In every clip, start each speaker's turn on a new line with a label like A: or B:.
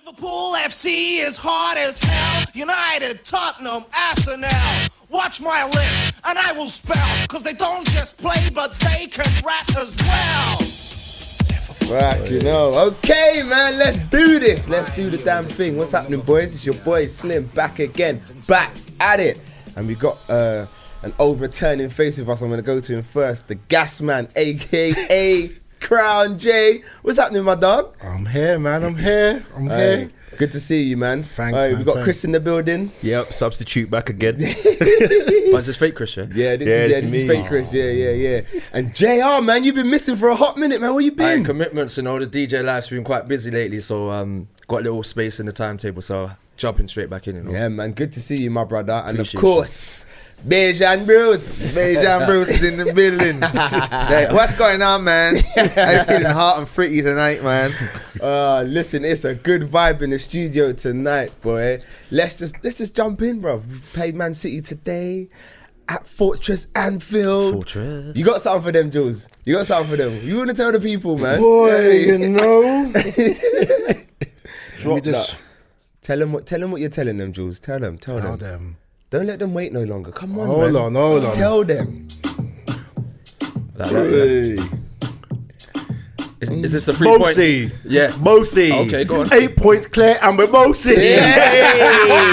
A: Liverpool FC is hard as hell. United, Tottenham, Arsenal. Watch my lips and I will spell. Cause they don't just play, but they can rap as well.
B: Right, you know. Okay, man, let's do this. Let's do the damn thing. What's happening, boys? It's your boy Slim back again, back at it. And we got an old returning face with us. I'm going to go to him first. The Gasman, a.k.a. Crown J. What's happening, my dog?
C: I'm here, man. I'm here.
B: Good to see you, man.
C: Thanks,
B: man.
C: We
B: got Chris in the building.
D: Yep, substitute back again.
E: But is this fake Chris, yeah?
B: Yeah, this is fake Chris. Yeah. And JR, man, you've been missing for a hot minute, man. Where you been?
E: Commitments, the DJ life's been quite busy lately, so got a little space in the timetable, so jumping straight back in.
B: Yeah, man, good to see you, my brother. And
E: Appreciate
B: of course, Bejan Bruce.
C: Bejan Bruce is in the building. What's going on, man? I'm feeling hot and pretty tonight, man.
B: Listen, it's a good vibe in the studio tonight, boy. Let's just jump in, bro. We played Man City today at Fortress Anfield. You got something for them, Jules? You got something for them? You want to tell the people, man?
C: Boy, you know.
B: Drop that. Tell them what you're telling them, Jules. Tell them. Don't let them wait no longer. Come on,
C: Hold on.
B: Tell them.
E: Is this the 3 point?
C: Mosey.
E: Yeah.
C: Mosey.
E: Okay, go on.
C: 8 points clear and we're Mosey.
B: Yeah.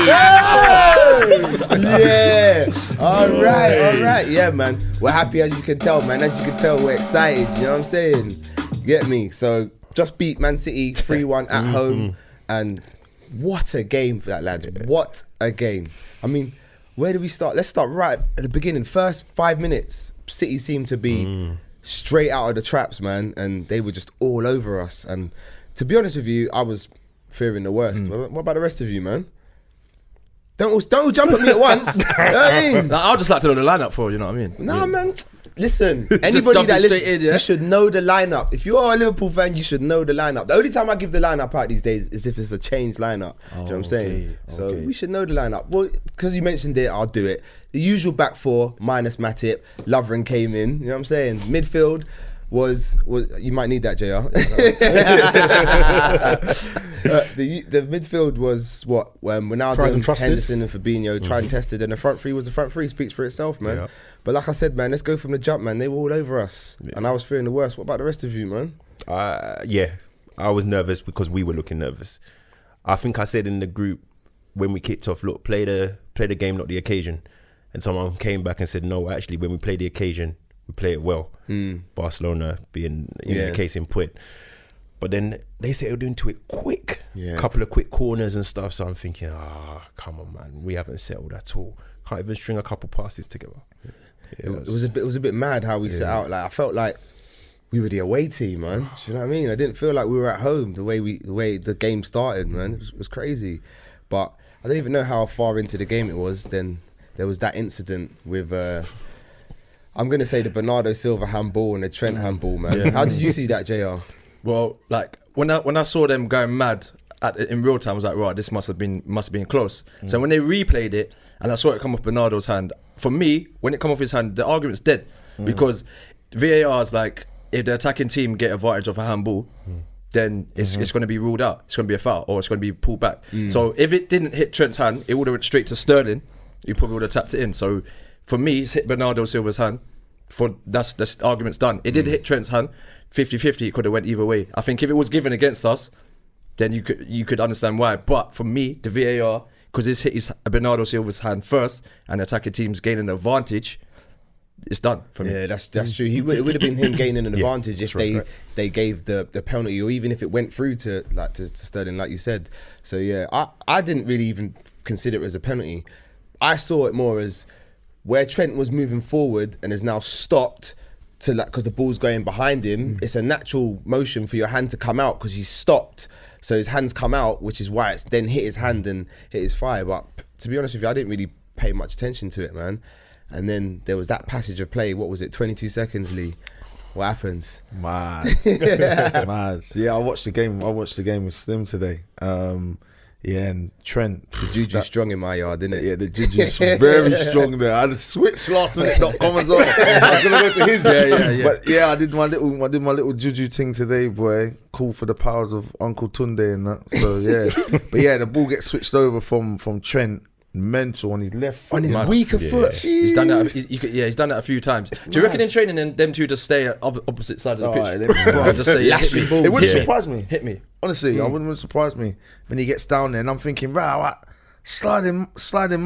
B: All right. Yeah, man. We're happy, as you can tell, man. As you can tell, we're excited. You know what I'm saying? Get me? So just beat Man City 3-1 at home. And what a game for that, lads. What a game. I mean, where do we start? Let's start right at the beginning. First 5 minutes, City seemed to be straight out of the traps, man, and they were just all over us. And to be honest with you, I was fearing the worst. What about the rest of you, man? Don't all jump at me at once. You know what I mean?
E: I'll just like to know the lineup for, you know what I mean?
B: Nah, man. Listen, anybody that listens, you should know the lineup. If you are a Liverpool fan, you should know the lineup. The only time I give the lineup out these days is if it's a changed lineup. Do you know what I'm saying? So we should know the lineup. Well, because you mentioned it, I'll do it. The usual back four minus Matip. Lovren came in. You know what I'm saying? Midfield was you might need that, JR. The midfield was what? When Ronaldo, Henderson and Fabinho tried and tested, and the front three was the front three. Speaks for itself, man. Yeah. But like I said, man, let's go from the jump, man. They were all over us, and I was fearing the worst. What about the rest of you, man?
D: Yeah, I was nervous because we were looking nervous. I think I said in the group when we kicked off, look, play the game, not the occasion. And someone came back and said, no, actually, when we play the occasion, we play it well. Barcelona being the case in point. But then they settled into it quick. A couple of quick corners and stuff. So I'm thinking, come on, man, we haven't settled at all. Can't even string a couple passes together.
B: It was a bit mad how we set out. Like I felt like we were the away team, man. Do you know what I mean? I didn't feel like we were at home the way the game started, man. It was crazy. But I don't even know how far into the game it was. Then there was that incident with I'm gonna say the Bernardo Silva handball and the Trent handball, man. Yeah. How did you see that, JR?
E: Well, like when I saw them going mad in real time, I was like, right, this must have been close. So when they replayed it and I saw it come off Bernardo's hand, for me, when it come off his hand, the argument's dead because VAR is like, if the attacking team get advantage of a handball, then it's going to be ruled out. It's going to be a foul or it's going to be pulled back. So if it didn't hit Trent's hand, it would have went straight to Sterling. He probably would have tapped it in. So for me, it's hit Bernardo Silva's hand. That's the argument's done. It did hit Trent's hand. 50-50, it could have went either way. I think if it was given against us, then you could understand why. But for me, the VAR, because it's hit Bernardo Silva's hand first and the attacking team's gaining an advantage, it's done for me.
B: Yeah, that's true. It would have been him gaining an advantage if they gave the penalty, or even if it went through to Sterling, like you said. So yeah, I didn't really even consider it as a penalty. I saw it more as where Trent was moving forward and has now stopped to because the ball's going behind him. It's a natural motion for your hand to come out because he's stopped. So his hands come out, which is why it's then hit his hand and hit his thigh. But to be honest with you, I didn't really pay much attention to it, man. And then there was that passage of play. What was it? 22 seconds, Lee. What happens?
C: Mad. Yeah, I watched the game with Slim today. Yeah, and Trent.
B: The juju's strong in my yard, isn't it?
C: Yeah, the juju's very strong there. I had to switch lastminute.com as well. I was gonna go to his.
E: Yeah.
C: But yeah, I did my little juju thing today, boy. Call for the powers of Uncle Tunde and that. So yeah, but yeah, the ball gets switched over from Trent. Mental on his left foot.
B: On his weaker foot.
E: He's done that. He's done that a few times. Do you reckon in training then them two just stay at opposite side of the pitch? And just say, hit me.
C: It wouldn't surprise me.
E: Hit me.
C: Honestly, I wouldn't surprise me when he gets down there and I'm thinking, right, sliding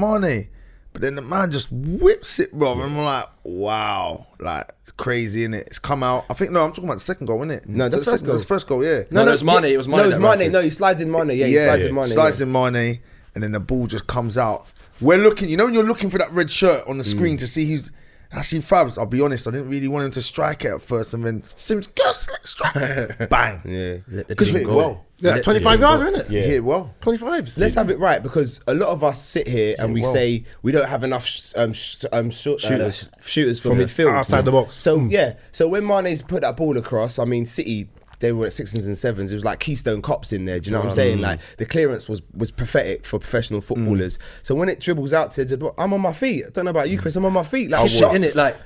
C: Mane. But then the man just whips it, bro. And I'm like, wow. Like, it's crazy, innit? It's come out. I'm talking about the second goal, innit?
B: No, that's the first goal.
C: That's the first goal, yeah.
E: No, it was Mane. It was Mane.
B: No, it was Mane. No, he slides in Mane. Yeah, he slides in Mane.
C: Slides in Mane. And then the ball just comes out. We're looking, when you're looking for that red shirt on the screen to see who's. I see Fabs. I'll be honest, I didn't really want him to strike it at first, and then Sims, go strike, bang.
B: Yeah,
C: because he hit it well.
F: Yeah, 25 yards, isn't it?
C: Yeah. He hit it well.
F: 25s.
B: Let's have it right, because a lot of us sit here and we say we don't have enough shooters from midfield
F: outside the box.
B: So so when Mane's put that ball across, I mean, City, they were at 6s and 7s. It was like Keystone Cops in there. Do you know what I'm saying? Like, the clearance was pathetic for professional footballers. So when it dribbles out to the, I'm on my feet. I don't know about you, Chris. I'm on my feet. Like,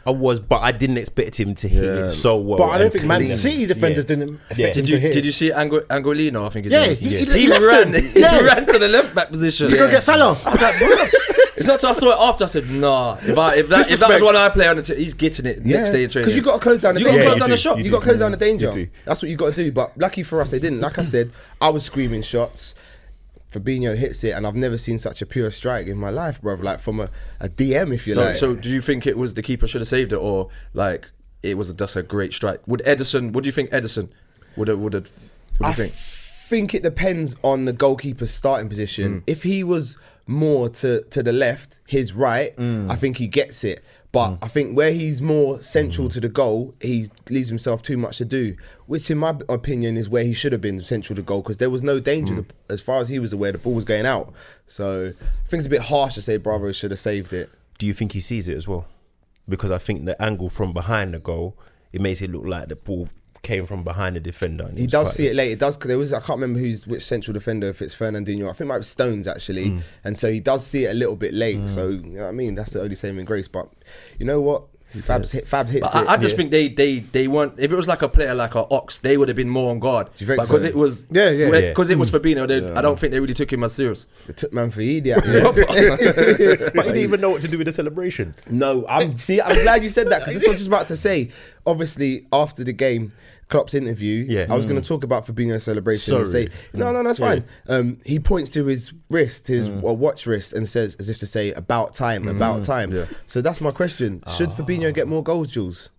D: I was, but I didn't expect him to hit it so well.
F: But I don't think Man City defenders didn't expect him to hit.
E: Did you see Angolino? I think
F: he
E: ran.
F: left him.
E: He ran to the left back position
F: to go get Salah.
E: I was like, bro. It's not till I saw it after. I said, nah. If that was one I play on the team, he's getting it next day in training.
B: Because you got to close down the danger.
E: You got to close down the shot.
B: You got to close down the danger. That's what you got to do. But lucky for us, they didn't. Like I said, I was screaming shots. Fabinho hits it, and I've never seen such a pure strike in my life, bro. Like from a DM, if you like.
E: So do you think it was the keeper should have saved it, or like it was just a great strike? Would Ederson? What do you think Ederson would have? What do you think?
B: I think it depends on the goalkeeper's starting position. If he was more to the left, his right, I think he gets it. But I think where he's more central to the goal, he leaves himself too much to do, which in my opinion is where he should have been central to goal, because there was no danger. As far as he was aware, the ball was going out. So I think it's a bit harsh to say Bravo should have saved it.
D: Do you think he sees it as well? Because I think the angle from behind the goal, it makes it look like the ball came from behind the defender.
B: He does see it late. It does, because there was, I can't remember which central defender, if it's Fernandinho. I think it might be Stones actually. And so he does see it a little bit late. So you know what I mean, that's the only saving grace. But you know what? Fabs hits it.
E: I just think they weren't. If it was like a player like an Ox, they would have been more on guard.
B: Do you think
E: because it was because it was Fabinho. I don't think they really took him as serious.
B: They took man for idiot.
D: But he didn't even know what to do with the celebration.
B: No, I'm glad you said that, because this was just about to say. Obviously, after the game, Klopp's interview, I was going to talk about Fabinho's celebration and say, no, that's fine. He points to his wrist, his watch wrist, and says, as if to say, about time. Yeah. So that's my question. Should Fabinho get more goals, Jules?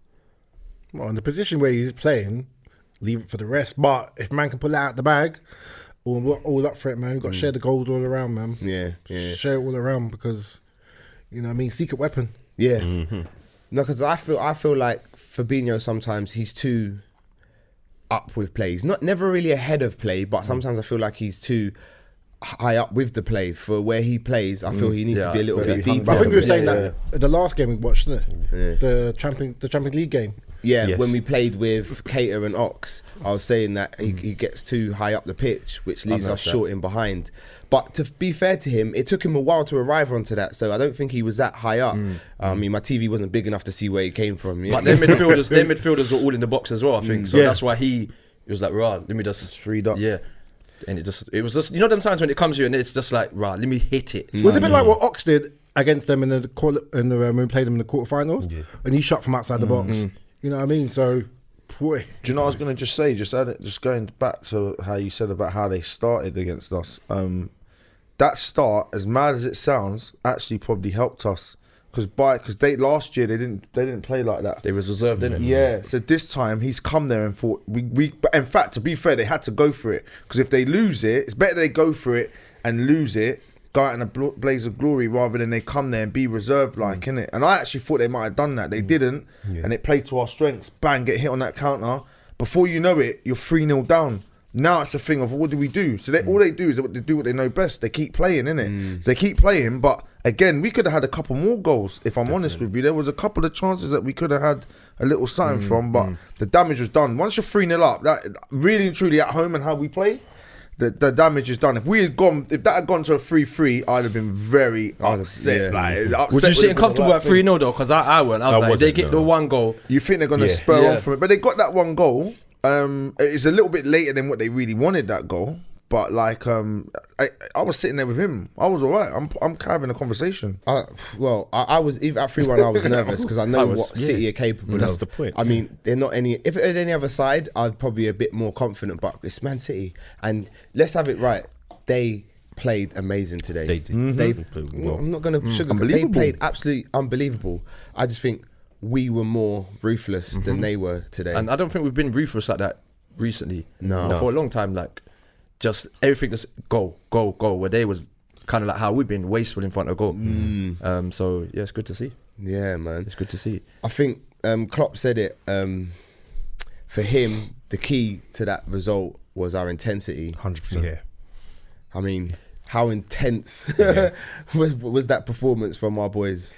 F: Well, in the position where he's playing, leave it for the rest. But if man can pull it out the bag, all up for it, man. We've got to share the goals all around, man.
B: Yeah.
F: Share it all around, because, you know what I mean, secret weapon.
B: Yeah. No, because I feel like Fabinho sometimes he's too up with plays, never really ahead of play, but sometimes I feel like he's too high up with the play for where he plays. I feel he needs to be a little bit deeper.
F: I think we were saying that the last game we watched, the Champions League game.
B: When we played with Cater and Ox, I was saying that he gets too high up the pitch, which leaves us short in behind. But to be fair to him, it took him a while to arrive onto that, so I don't think he was that high up. I mean, my TV wasn't big enough to see where he came from.
E: But their midfielders were all in the box as well, I think. So that's why he was like, right, let me just
C: freed up.
E: Yeah. And it was just, you know, them times when it comes to you and it's just like, right, let me hit it.
F: It was a bit like what Ox did against them when we played them in the quarterfinals, and he shot from outside the box. You know what I mean? So, boy.
C: Do you know what I was going to just say? Just going back to how you said about how they started against us. That start, as mad as it sounds, actually probably helped us, because they last year they didn't play like that.
E: They was reserved, didn't it?
C: Yeah. So this time he's come there and thought but in fact, to be fair, they had to go for it, because if they lose it, it's better they go for it and lose it, go out in a blaze of glory, rather than they come there and be reserved innit? And I actually thought they might have done that. They didn't, and it played to our strengths. Bang, get hit on that counter. Before you know it, you're 3-0 down. Now it's a thing of, what do we do? So all they do is they do what they know best. They keep playing, innit? So they keep playing, but again, we could have had a couple more goals, if I'm honest with you. There was a couple of chances that we could have had a little something from, but the damage was done. Once you're 3-0 up, that really and truly at home and how we play, the damage is done. If that had gone to a 3-3, I'd have been very upset.
E: Would you sit comfortable at 3-0 though? Because I weren't. I was like, if they get the one goal.
C: You think they're going to spur on from it? But they got that one goal. It's a little bit later than what they really wanted, that goal. But like, I was sitting there with him. I was all right. I'm having a conversation.
B: I was even at 3-1. I was nervous because I know what City are capable of.
D: That's the point.
B: I mean, they're not any. If it was any other side, I'd probably be a bit more confident. But it's Man City, and let's have it right. They played amazing today.
D: They did.
B: They
D: played well.
B: I'm not going to sugarcoat. They played absolutely unbelievable. I just think we were more ruthless than they were today.
E: And I don't think we've been ruthless like that recently.
B: No.
E: For a long time, like. Just everything just go. Where they was kind of like how we've been wasteful in front of goal. So yeah, it's good to see.
B: Yeah, man,
E: it's good to see.
B: I think Klopp said it. For him, the key to that result was our intensity.
C: 100%.
D: Yeah.
B: I mean, how intense was that performance from our boys?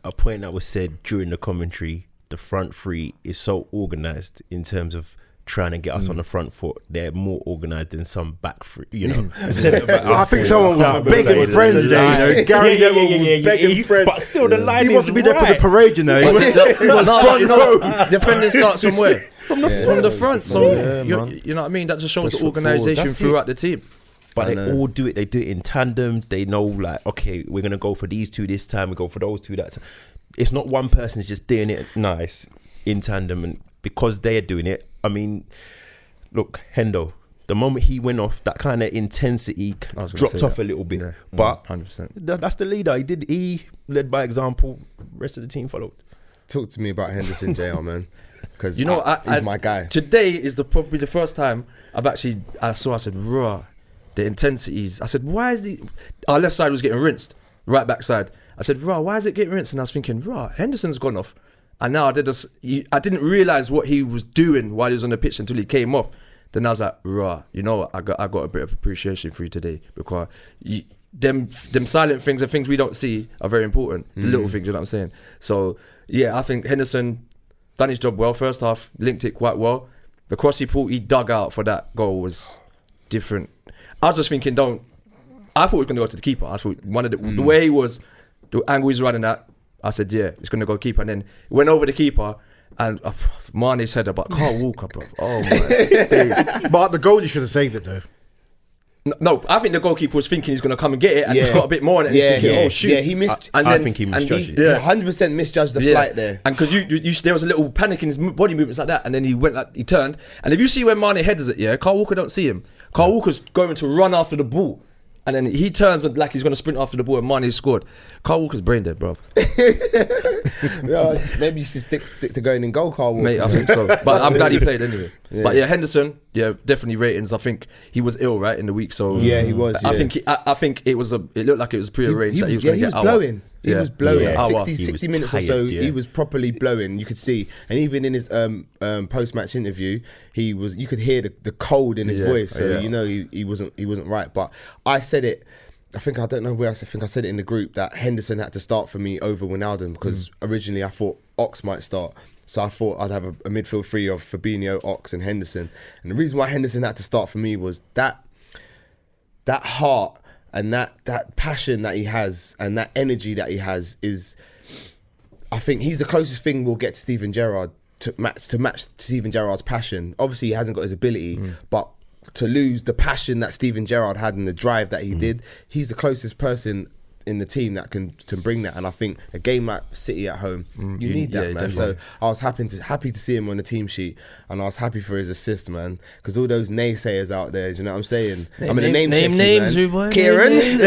D: A point that was said during the commentary: the front three is so organised in terms of trying to get us on the front foot. They're more organised than some back three, centre back.
F: I think someone was begging friends there. Gary Neville was begging friends.
D: But still, the line
F: he wants to be there for the parade, He was
E: defending starts from where? From the front. So you know what I mean. That just shows the organisation throughout the team.
D: But they all do it. They do it in tandem. They know, like, okay, we're gonna go for these two this time. We go for those two that time. It's not one person's just doing it nice in tandem, and because they're doing it. I mean, look, Hendo. The moment he went off, that kind of intensity dropped off a little bit. Yeah, but
E: 100%.
D: That's the leader. He led by example. Rest of the team followed.
B: Talk to me about Henderson, JR, man. Because he's my guy.
E: Today is probably the first time I said, raw, the intensities. I said, why is our left side was getting rinsed, right back side. I said, raw, why is it getting rinsed? And I was thinking, raw, Henderson's gone off. And now I didn't realise what he was doing while he was on the pitch until he came off. Then I was like, rah, you know what? I got a bit of appreciation for you today, because them silent things and things we don't see are very important. The little things, you know what I'm saying? So yeah, I think Henderson done his job well. First half, linked it quite well. The cross he dug out for that goal was different. I was just thinking, I thought he was going to go to the keeper. I thought the way he was, the angle he's running at, I said, yeah, it's going to go keeper. And then it went over the keeper, and Mane's header, but Carl Walker, bro. Oh, my days.
F: But the goalie should have saved it, though.
E: No, I think the goalkeeper was thinking he's going to come and get it, and he's got a bit more on it, and he's thinking, oh, shoot.
B: Yeah, he missed.
D: I think he misjudged it.
B: 100% misjudged the flight there.
E: And because there was a little panic in his body movements like that, and then he turned. And if you see where Mane headers it, Carl Walker don't see him. Carl Walker's going to run after the ball. And then he turns like he's going to sprint after the ball, and Mane scored. Carl Walker's brain dead, bro.
B: Maybe you should stick to going in goal, Carl Walker.
E: Mate, I think so. But I'm glad he played anyway. Yeah. But yeah, Henderson, definitely ratings. I think he was ill, right, in the week. So
B: yeah, he was.
E: I think it looked like it was prearranged that he was going to get out.
B: Blowing. He was blowing.
E: Yeah.
B: 60 minutes tired, or so, he was properly blowing. You could see, and even in his post-match interview, you could hear the cold in his voice. So you know he wasn't right. But I said it. I don't know where I think I said it in the group that Henderson had to start for me over Wijnaldum, because originally I thought Ox might start. So I thought I'd have a midfield three of Fabinho, Ox, and Henderson. And the reason why Henderson had to start for me was that heart. And that passion that he has and that energy that he has is, I think he's the closest thing we'll get to Steven Gerrard to match Steven Gerrard's passion. Obviously, he hasn't got his ability, but to lose the passion that Steven Gerrard had and the drive that he did, he's the closest person in the team that can bring that. And I think a game like City at home, you need that, man. Definitely. So I was happy to see him on the team sheet, and I was happy for his assist, man, because all those naysayers out there, do you know what I'm saying? I'm in a name
E: names,
B: Kieran. You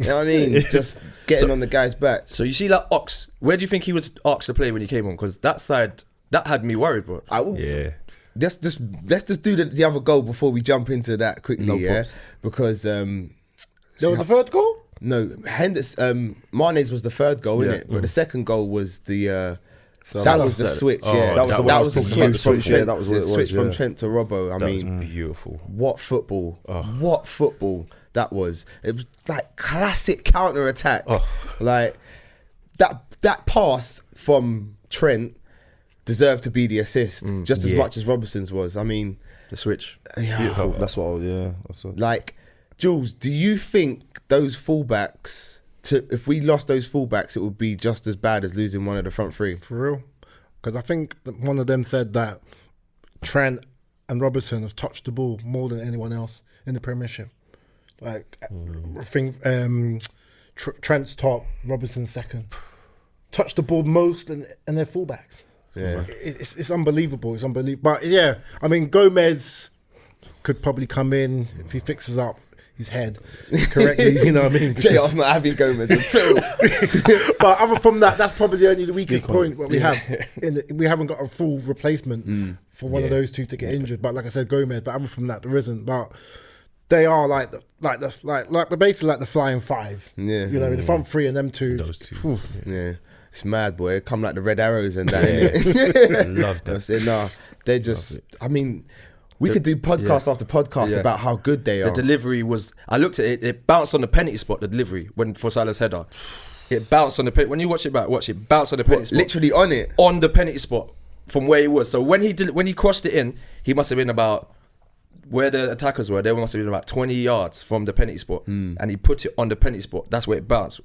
B: know what I mean? Just getting on the guy's back.
E: So you see, like, Ox, where do you think he was Ox to play when he came on? Because that side, that had me worried, bro.
B: Let's just do the other goal before we jump into that quickly, because
F: there was the third goal?
B: No, Mane's was the third goal, innit? But the second goal was that was the switch, that was the switch from Trent. That was the switch from Trent to Robbo. I mean,
D: beautiful.
B: What football? What football that was! It was like classic counter attack. Like that pass from Trent deserved to be the assist, just as much as Robertson's was. I mean,
E: The switch.
B: Yeah.
E: Beautiful.
C: That's what. That's what.
B: Like, Jules, do you think those fullbacks, if we lost those fullbacks, it would be just as bad as losing one of the front three?
F: For real. Because I think that one of them said that Trent and Robertson have touched the ball more than anyone else in the Premiership. Like, I think Trent's top, Robertson's second. Touched the ball most and they're fullbacks.
B: Yeah.
F: It's unbelievable. It's unbelievable. But yeah, I mean, Gomez could probably come in if he fixes up his head correctly, you know what I mean?
B: JR's not having Gomez at all.
F: But other from that, that's probably only the weakest point what we have. We haven't got a full replacement for one of those two to get injured. But like I said, Gomez. But other from that, there isn't. But they are basically like the flying five.
B: Yeah,
F: you know, the front three and them two.
D: Those two.
F: Phew.
B: Yeah. It's mad, boy. Come like the red arrows and that. Innit?
D: Love that.
B: I said, nah, they're just. I mean, we could do podcast after podcast about how good they
E: The
B: are.
E: delivery was. I looked at it. It bounced on the penalty spot. The delivery for Salah's header. It bounced on the penalty. When you watch it back, watch it bounce on the penalty spot.
B: Literally on it.
E: On the penalty spot from where he was. So when he crossed it in, he must have been about where the attackers were. They must have been about 20 yards from the penalty spot, and he put it on the penalty spot. That's where it bounced.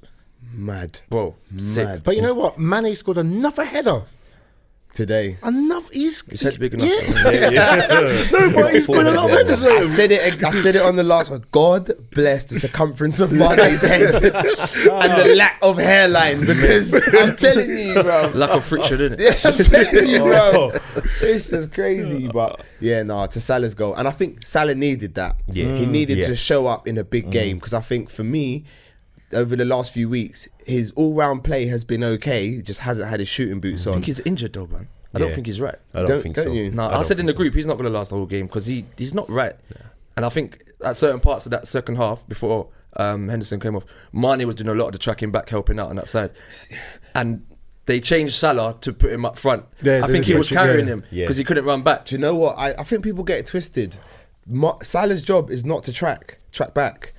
B: Mad.
E: Bro, sick.
B: Mad.
F: But you know what? Mane scored another header.
B: Today.
F: His
E: head's big enough.
F: Yeah. No, but he's scored a lot of headers.
B: I said it on the last one. God bless the circumference of Mane's head and the lack of hairline, because I'm telling you, bro.
E: Lack of friction, isn't it?
B: Yes, I'm telling you, bro. It's just crazy. But yeah, to Salah's goal. And I think Salah needed that.
D: Yeah.
B: He needed to show up in a big game, because I think for me, over the last few weeks, his all-round play has been okay. He just hasn't had his shooting boots on.
E: I think he's injured though, man. I don't think he's right.
D: I don't think so.
B: Don't you?
E: No, I said in the group he's not going to last the whole game because he's not right. Yeah. And I think at certain parts of that second half before Henderson came off, Mane was doing a lot of the tracking back, helping out on that side. And they changed Salah to put him up front.
F: Yeah,
E: I think he was carrying him because he couldn't run back.
B: Do you know what? I think people get it twisted. Salah's job is not to track back.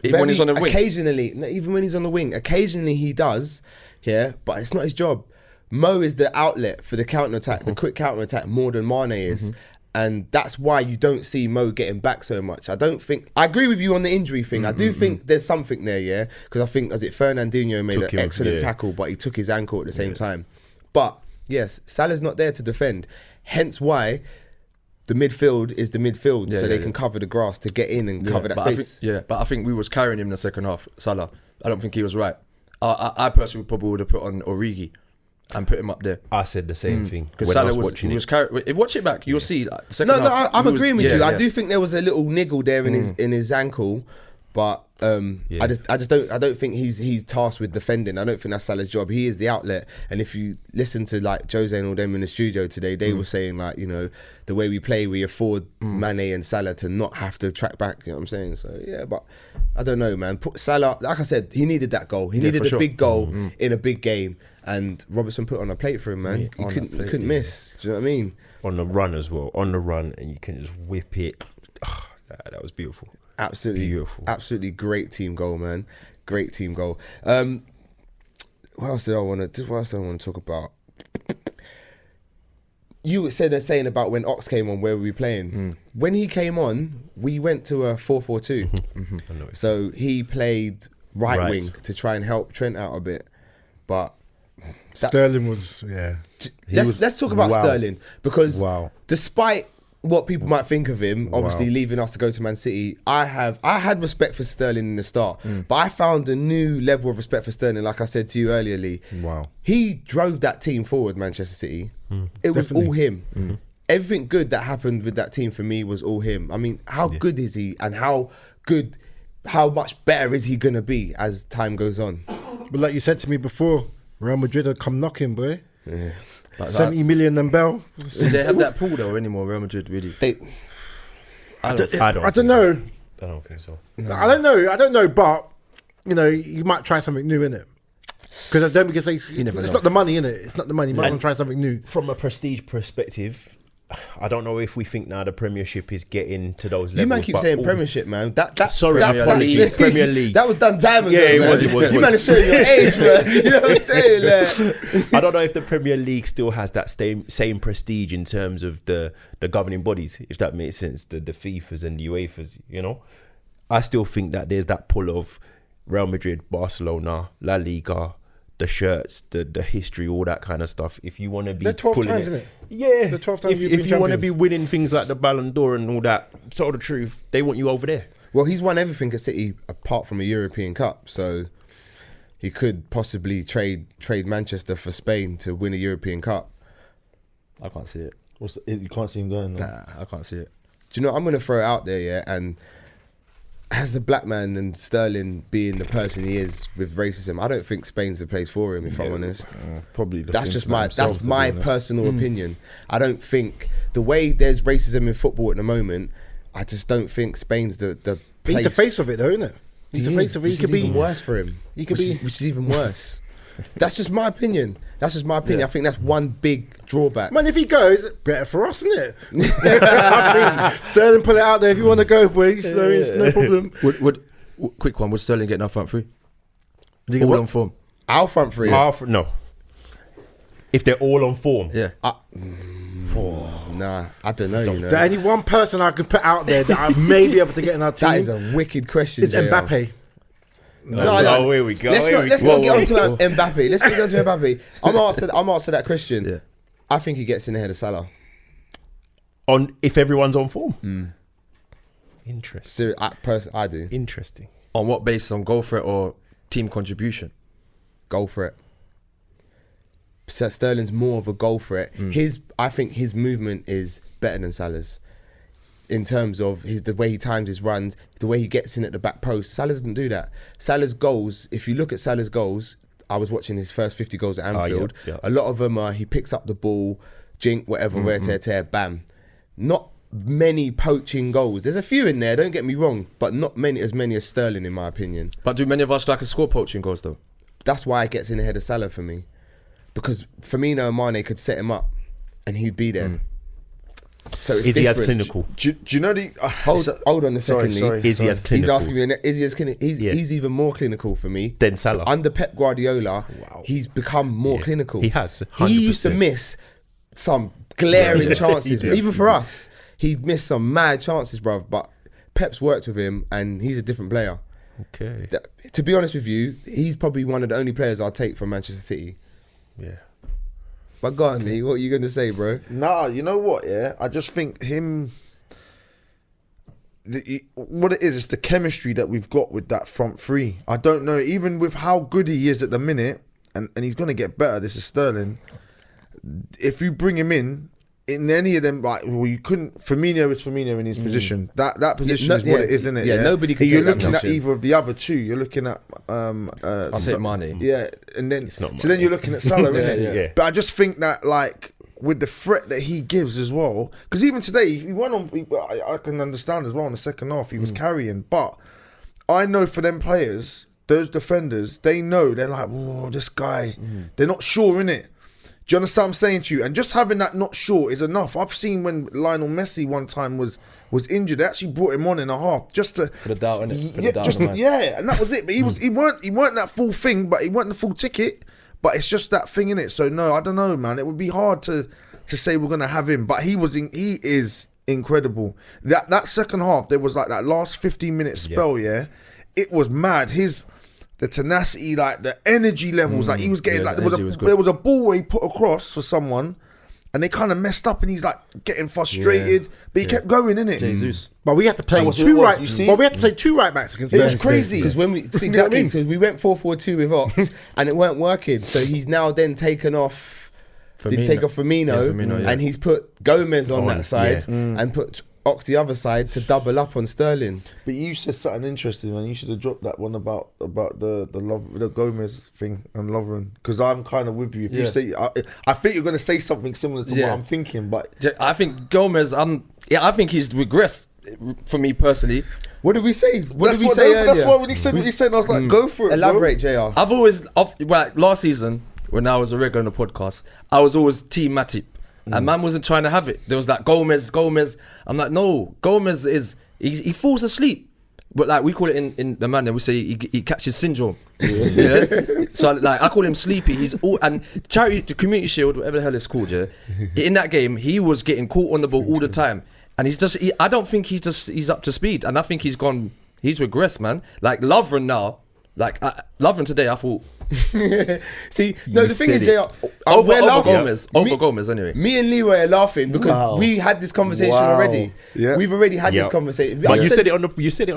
E: Even when he's on the wing.
B: Occasionally, no, even when he's on the wing, occasionally he does, but it's not his job. Mo is the outlet for the counter-attack, the quick counter-attack, more than Mane is. And that's why you don't see Mo getting back so much. I agree with you on the injury thing. I do think there's something there, because I think, Fernandinho made an excellent tackle, but he took his ankle at the same time. But yes, Salah's not there to defend. Hence why the midfield is the midfield, so they can cover the grass to get in and cover that space.
E: But I think we was carrying him in the second half, Salah. I don't think he was right. I personally probably would have put on Origi and put him up there.
D: I said the same thing
E: because
D: when
E: Salah
D: I was watching it.
E: Watch it back, you'll see. Like, the second half,
B: I'm agreeing with you. I do think there was a little niggle there in his ankle, but I don't think he's tasked with defending. I don't think that's Salah's job. He is the outlet. And if you listen to like Jose and all them in the studio today, they were saying like, the way we play, we afford Mane and Salah to not have to track back. You know what I'm saying? So yeah, but I don't know, man. Salah, like I said, he needed that goal. He needed a big goal in a big game. And Robertson put on a plate for him, man. He couldn't miss. Do you know what I mean?
D: On the run as well. On the run, and you can just whip it. Oh, that was beautiful.
B: Absolutely
D: beautiful.
B: Absolutely great team goal, man. Great team goal. What else do I want to talk about? You were saying about when Ox came on, where were we playing? When he came on, we went to a 4-4-2. So he played right wing to try and help Trent out a bit. But
F: Sterling was,
B: Let's talk about Sterling, because despite what people might think of him, obviously leaving us to go to Man City, I had respect for Sterling in the start, but I found a new level of respect for Sterling. Like I said to you earlier, Lee, he drove that team forward, Manchester City. It was all him. Everything good that happened with that team for me was all him. I mean, how good is he, and how much better is he gonna be as time goes on?
F: But like you said to me before, Real Madrid had come knocking, boy.
B: Yeah.
F: 70 million and Bell.
E: Do they have that pool though anymore, Real Madrid, really?
F: I don't know.
D: I don't think so.
F: No. I don't know, but you might try something new, innit? Because then we can say it's not the money, innit? It's not the money. You might want to try something new.
D: From a prestige perspective, I don't know if we think now the Premiership is getting to those levels.
B: You man keep
D: but
B: saying
D: all-
B: Premiership, man. That
D: Sorry,
B: that,
D: Premier League. Premier League.
B: That was done time ago.
D: Yeah, it
B: man.
D: was, it was.
B: You man are showing your age, bro. You know what I'm saying? Like,
D: I don't know if the Premier League still has that same prestige in terms of the governing bodies, if that makes sense, the FIFAs and the UEFAs, you know. I still think that there's that pull of Real Madrid, Barcelona, La Liga, the shirts, the history, all that kind of stuff. If you want to be
F: They're 12
D: pulling
F: times,
D: it,
F: isn't it?
D: yeah.
F: The 12 times
D: If
F: European
D: you want to
F: champions.
D: be winning things like the Ballon d'Or and all that, tell the truth, they want you over there.
B: well, he's won everything at City apart from a European Cup, so he could possibly trade Manchester for Spain to win a
E: Mm.
B: European Cup.
E: I can't see it.
C: You can't see him going. though.
E: Nah, I can't see it.
B: Do you know? I'm going to throw it out there, yeah, and as a black man and Sterling being the person he is with racism, I don't think Spain's the place for him. If I'm honest,
C: Probably.
B: that's just my personal opinion. I don't think the way there's racism in football at the moment, I just don't think Spain's the place.
F: He's the face of it, though, isn't it? He's the face of it. He
B: Which
F: could
B: is
F: be
B: even worse for him.
F: He could
B: which
F: be-
B: which is even worse. That's just my opinion. I think that's one big drawback.
F: Man, if he goes, better for us, isn't it? I mean, Sterling put it out there if you want to go, boy. So it's no problem.
E: Quick one, would Sterling get our front three?
F: You
E: All
F: what?
E: on form.
B: Our front three.
D: No. If they're all on form.
E: Yeah.
B: Nah, I don't know. You know,
F: There's only one person I could put out there that I may be able to get in our team.
B: that is a wicked question.
F: It's
B: JR.
F: Mbappe.
D: Oh, here we go.
B: Let's not get onto Mbappe. Let's not get onto Mbappe. I'm answer that question.
E: Yeah.
B: I think he gets in ahead of Salah.
D: If everyone's on form. Interesting.
B: I do.
D: Interesting.
E: On what basis? On goal threat or team contribution?
B: Goal threat. So Sterling's more of a goal threat. I think his movement is better than Salah's in terms of the way he times his runs, the way he gets in at the back post. Salah doesn't do that. Salah's goals, if you look at Salah's goals, I was watching his first 50 goals at Anfield.
D: Yeah.
B: A lot of them are he picks up the ball, jink, whatever, rare tear, bam. Not many poaching goals. There's a few in there, don't get me wrong, but not many as Sterling in my opinion.
E: But do many of our strikers score poaching goals though?
B: That's why it gets in ahead of Salah for me. Because Firmino and Mane could set him up and he'd be there. So it's
D: Is he as
B: different.
D: clinical?
C: Do you know the?
B: Hold on a second.
C: Sorry.
D: Is he as clinical?
B: He's asking me, is he as clinical? He's even more clinical for me.
D: Then Salah.
B: Under Pep Guardiola, he's become more clinical.
D: He has,
B: He used to
D: 100%.
B: miss some glaring chances. Even for us, he missed some mad chances, bruv. But Pep's worked with him and he's a different player.
D: Okay.
B: To be honest with you, he's probably one of the only players I'll take from Manchester City.
D: Yeah.
B: But go on, Lee, what are you going to say, bro?
C: Nah, you know what? Yeah, I just think him. What it is, it's the chemistry that we've got with that front three. I don't know, even with how good he is at the minute, and he's going to get better. This is Sterling. If you bring him in any of them, like, well, you couldn't. Firmino is Firmino in his position. That position is what it is, isn't it?
B: Yeah, nobody can
C: You're
B: take that
C: looking at
B: position.
C: either of the other two. You're looking at
E: I'll take Mane.
C: Yeah, and then
D: It's not
C: so then
D: Mane.
C: you're looking at Salah, isn't it?
D: Yeah.
C: But I just think that, like, with the threat that he gives as well, because even today he went on. I can understand as well in the second half he was carrying, but I know for them players, those defenders, they know they're like, whoa, this guy, they're not sure in it. Do you understand what I'm saying to you? And just having that not sure is enough. I've seen when Lionel Messi one time was injured, they actually brought him on in a half just to
E: Put a doubt in it. Put a
C: yeah,
E: doubt
C: just,
E: in the mind.
C: yeah, and that was it. But he weren't that full thing, but he weren't the full ticket. But it's just that thing in it. So no, I don't know, man. It would be hard to say we're gonna have him, but he is incredible. That second half, there was like that last 15-minute spell. Yeah, it was mad. The tenacity, like the energy levels, like he was getting,
E: yeah,
C: like
E: the energy was good.
C: there was a ball where he put across for someone, and they kind of messed up, and he's like getting frustrated, but he kept going, innit?
E: Jesus.
F: But we had to play
C: That was who it
F: two
C: was,
F: right.
C: you see?
F: But we had to play two right backs against.
C: It was
F: Burnley.
C: crazy.
B: Because when we
F: You know what I
B: exactly
F: mean?
B: because we went 4-4-2 with Ox and it weren't working, so he's now then taken off. Did
E: Firmino.
B: take off Firmino,
E: Yeah, Firmino, yeah.
B: and he's put Gomez on
D: On,
B: that side
D: yeah.
B: and put Ox the other side to double up on Sterling.
C: But you said something interesting, man. You should have dropped that one about the Gomez thing and Lovren, because I'm kind of with you. If you
E: Yeah.
C: say, I think you're going to say something similar to what
E: Yeah.
C: I'm thinking, but
E: I think Gomez. I think he's regressed for me personally.
B: What did we say? What did we
C: what-
B: say earlier?
C: That's why when he said what he said, I was like, go for it.
B: Elaborate, JR.
E: I've always, last season when I was a regular on the podcast, I was always Team Matip. and man wasn't trying to have it. There was like Gomez. I'm like, no, Gomez is he falls asleep. But like we call it in the man, and we say he catches syndrome. Yeah. So like I call him sleepy. He's all and charity, the community shield, whatever the hell it's called. Yeah. In that game, he was getting caught on the ball all the time, and I don't think he's up to speed, and I think he's regressed, man. Like Lovren now, Lovren today, I thought.
B: See, no, the thing is, JR,
E: over Gomez anyway.
B: Me and Leroy are laughing because we had this conversation already.
C: Yeah.
B: We've already had this conversation.
D: But you said it on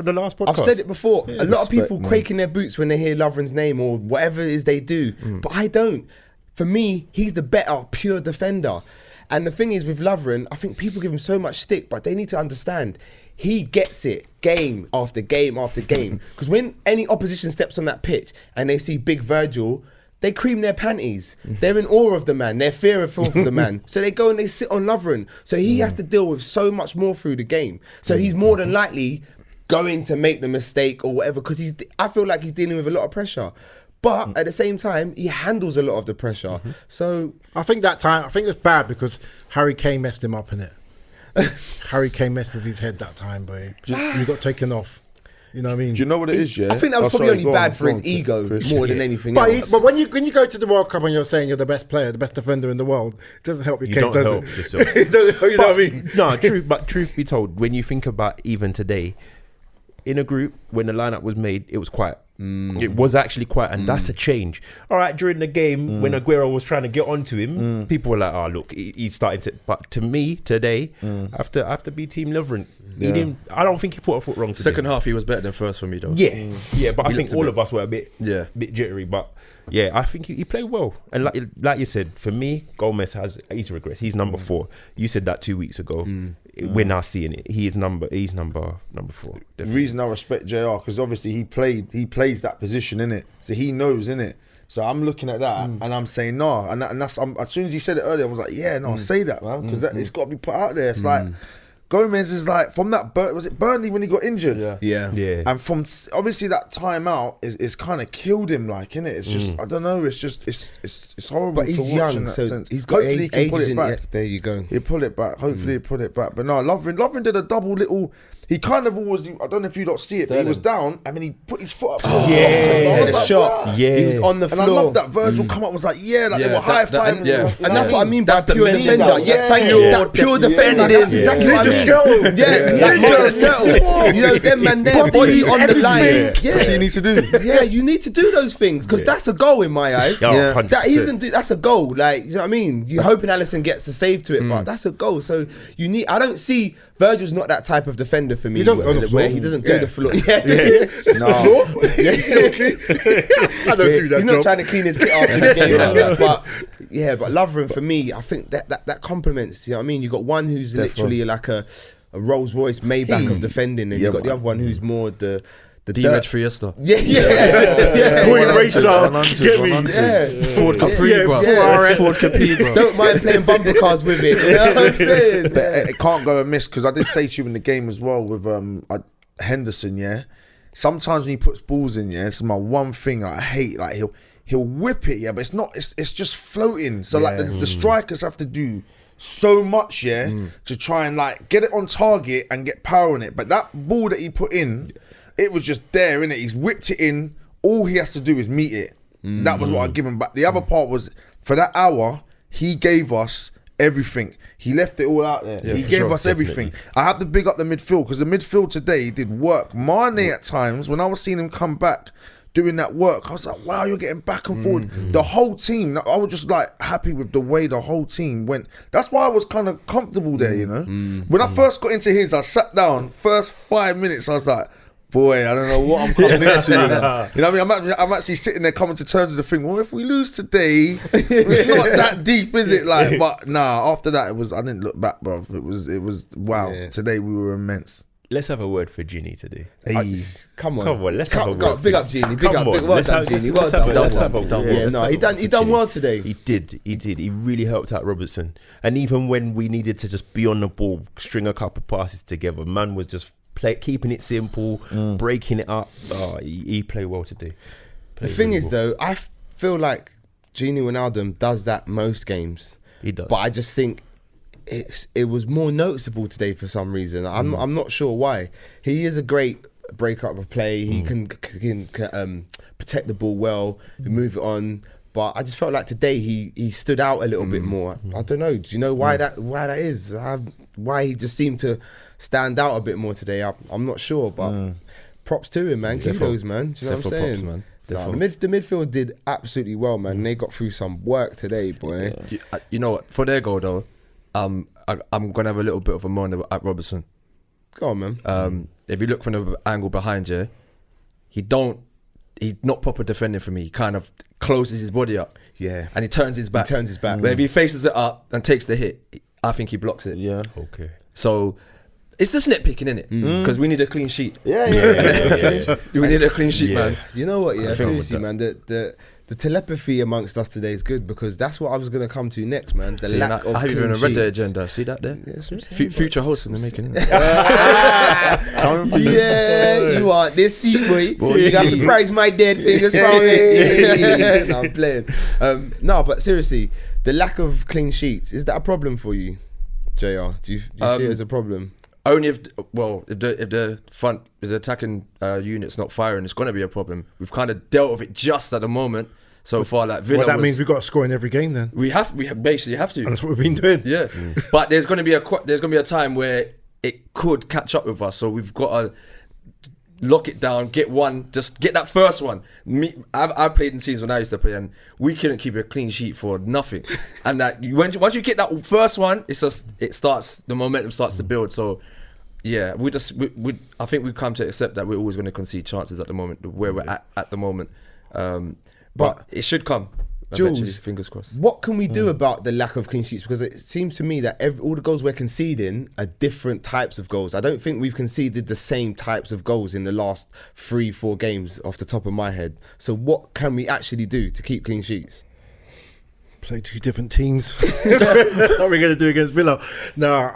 D: the last podcast.
B: I've said it before.
C: Yeah,
B: a lot of people
C: man.
B: quake in their boots when they hear Lovren's name or whatever it is they do. But I don't. For me, he's the better pure defender. And the thing is with Lovren, I think people give him so much stick, but they need to understand he gets it game after game after game. Because when any opposition steps on that pitch and they see big Virgil, they cream their panties. They're in awe of the man. They're fearful of the man. So they go and they sit on Lovren. So he has to deal with so much more through the game. So he's more than likely going to make the mistake or whatever, because I feel like he's dealing with a lot of pressure. But at the same time, he handles a lot of the pressure. So
F: I think it's bad because Harry Kane messed him up in it. Harry Kane messed with his head that time, boy. You got taken off. You know what I mean?
C: Do you know what it is? Yeah,
B: I think that was probably only bad for his ego more than anything else.
F: But when you go to the World Cup and you're saying you're the best player, the best defender in the world, it doesn't help your case,
D: don't
F: does
D: help
F: it?
D: yourself.
F: You know what I mean?
D: No, truth be told, when you think about even today, in a group, when the lineup was made, it was quiet. It was actually quiet, and that's a change. All right, during the game, when Aguero was trying to get onto him, people were like, "Oh, look, he's starting to." But to me, today, after be Team Lovren, he didn't. I don't think he put a foot wrong today.
E: Second half, he was better than first for me, though.
D: Yeah, but I think all
E: bit-
D: of us were a bit jittery. But yeah, I think he played well. And like you said, for me, Gomez he's regressed. He's number 4. You said that 2 weeks ago. We're now seeing it. He's number 4.
C: The
D: Definitely.
C: reason I respect JR, because obviously he plays that position, innit? So he knows, innit? So I'm looking at that and I'm saying no, and that's as soon as he said it earlier, I was like, yeah, no, say that, man, because it's got to be put out there. It's like Gomez is like from that. Was it Burnley when he got injured?
B: Yeah.
C: And from obviously that time out is kind of killed him, like, innit? It's just I don't know. It's just it's horrible.
B: But he's
C: to watch
B: young,
C: in that
B: so
C: sense.
B: he's got
C: Hopefully he can pull
B: ages
C: it
B: in
C: back.
B: it. There you go.
C: He'll pull it back. Hopefully he'll pull it back. But no, Lovren did a double little. He kind of always. I don't know if you don't see it, but he was down and then he put his foot up.
B: The shot.
C: Wow.
D: Yeah.
B: He was on the
C: And
B: floor.
C: I love that Virgil come up was like, yeah, like they were high fiving.
B: And that's what I mean by
E: That's
B: pure
E: defending.
B: defender. Yeah, thank you. That pure defender. That's exactly what I mean. Like Marcus Skirtle. You know, them man, their body on the line.
C: That's what you need to do.
B: Yeah, you need to do those things because that's a goal in my eyes.
D: Yeah,
B: That
D: 100%.
B: isn't. That's a goal. Like, you know what I mean? You're hoping Alisson gets the save to it, but that's a goal. So you need. I don't see Virgil's not that type of defender for me.
F: You don't go on the
B: where
F: floor.
B: he doesn't do the floor.
F: I don't do that.
B: He's not
F: job.
B: trying to clean his kit after the game like that. But Lovren for me, I think that complements. You know what I mean? You got one who's literally like a Rolls Royce Maybach of defending, and you got the other one who's more the
E: D-Reg Fiesta.
F: Point racer. Get me?
E: Ford Capri, bro. Ford Capri, bro.
B: Don't mind playing bumper cars with it. You know what I'm saying?
C: But it can't go amiss because I did say to you in the game as well with Henderson. Yeah, sometimes when he puts balls in, yeah, it's my one thing I hate. Like he'll whip it, yeah, but it's not. It's just floating. So like the strikers have to do so much, to try and like get it on target and get power on it. But that ball that he put in, it was just there, innit? He's whipped it in. All he has to do is meet it. That was what I give him. But the other part was, for that hour, he gave us everything. He left it all out there.
E: Yeah,
C: he
E: for
C: gave
E: sure,
C: us everything. I have to big up the midfield because the midfield today did work. Mane at times, when I was seeing him come back doing that work, I was like, wow, you're getting back and forward. The whole team, I was just like happy with the way the whole team went. That's why I was kind of comfortable there, you know. When I first got into his, I sat down, first 5 minutes, I was like, boy, I don't know what I'm coming into. You know what I mean? I'm actually sitting there coming to terms with the thing. Well, if we lose today, it's not that deep, is it? Like, but nah. After that, I didn't look back, bro. It was wow. Yeah. Today we were immense.
D: Let's have a word for Ginny today.
C: Hey.
B: Come on,
D: let's have a word.
B: Big up Genie. Big up. Well done, Genie. Well done. He done well today.
D: He did. He really helped out Robertson. And even when we needed to just be on the ball, string a couple passes together, man was just keeping it simple, breaking it up. He played well today.
B: The thing is, though, I feel like Genie Wijnaldum does that most games.
D: He does.
B: But I just think it was more noticeable today for some reason. I'm not sure why. He is a great breaker up of play. He can protect the ball well, move it on. But I just felt like today he stood out a little bit more. I don't know. Do you know why that is? Why he just seemed to stand out a bit more today? I'm not sure, but props to him, man. Kudos, man. Do you know what I'm saying?
E: Props, man.
B: Nah, the midfield did absolutely well, man. And they got through some work today, boy.
E: You know what? For their goal though, I'm gonna have a little bit of a moan at Robertson.
B: Go on, man.
E: If you look from the angle behind you, he's not proper defending for me. He kind of closes his body up.
B: Yeah.
E: And he turns his back.
B: But
E: if he faces it up and takes the hit, I think he blocks it.
C: Yeah.
D: Okay.
E: So it's just nitpicking, innit? Because we need a clean sheet.
C: Yeah.
E: We need a clean sheet, man.
B: You know what? Yeah, seriously, man. The telepathy amongst us today is good because that's what I was going to come to next, man. The lack of
E: I haven't
B: clean
E: even read the
B: sheets.
E: agenda. See that there?
B: Yeah, that's what I'm saying,
E: Future host in the making.
B: Yeah, you want this seat, boy. You have to prize my dead fingers from it. No, I'm playing. No, but seriously, the lack of clean sheets, is that a problem for you, JR? Do you see it as a problem?
E: Only if the attacking unit's not firing, it's going to be a problem. We've kind of dealt with it just at the moment so far. Like Villa,
F: Well, that means we've got to score in every game then.
E: we basically have to.
F: And that's what we've been doing.
E: Yeah, but there's going to be a time where it could catch up with us. So we've got to lock it down, get that first one. I played in teams when I used to play, and we couldn't keep a clean sheet for nothing. And that once you get that first one, the momentum starts to build. So yeah, I think we've come to accept that we're always going to concede chances at the moment, where we're at the moment. But it should come. Eventually,
B: Jules,
E: fingers crossed.
B: what can we do about the lack of clean sheets? Because it seems to me that all the goals we're conceding are different types of goals. I don't think we've conceded the same types of goals in the last 3-4 games off the top of my head. So what can we actually do to keep clean sheets?
F: Play two different teams. What are we going to do against Villa? No,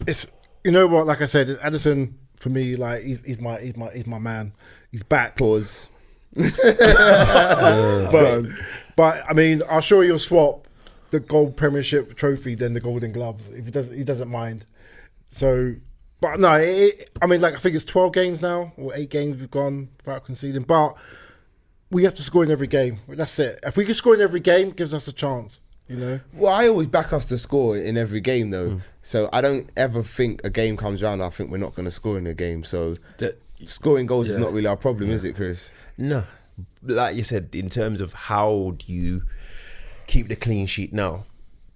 F: it's, you know what? Like I said, Addison for me, like he's my man. He's back.
B: Pause.
F: But I mean, I'll show you a swap the gold Premiership trophy than the Golden Gloves if he doesn't mind. So, but no, I mean, like I think it's 12 games now or 8 games we've gone without conceding. But we have to score in every game. That's it. If we can score in every game, it gives us a chance. You know.
B: Well, I always back us to score in every game though. So I don't ever think a game comes around and I think we're not going to score in a game. So scoring goals is not really our problem, is it, Chris?
D: No, like you said, in terms of how do you keep the clean sheet now,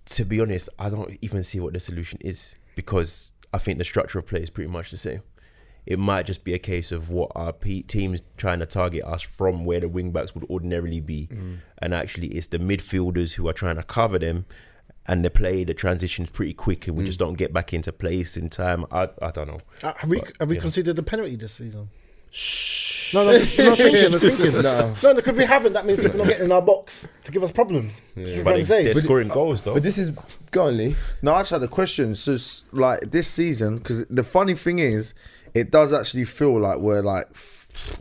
D: to be honest, I don't even see what the solution is, because I think the structure of play is pretty much the same. It might just be a case of what our teams trying to target us from where the wing backs would ordinarily be, and actually it's the midfielders who are trying to cover them, and the transitions pretty quick, and we just don't get back into place in time. I don't know.
F: Have we considered the penalty this season? No, I'm thinking. No, because we haven't. That means people not getting in our box to give us problems.
D: Yeah. But they're scoring goals though.
B: But this is go on, Lee.
C: No, I just had a question. It's just like this season, because the funny thing is, it does actually feel like we're like,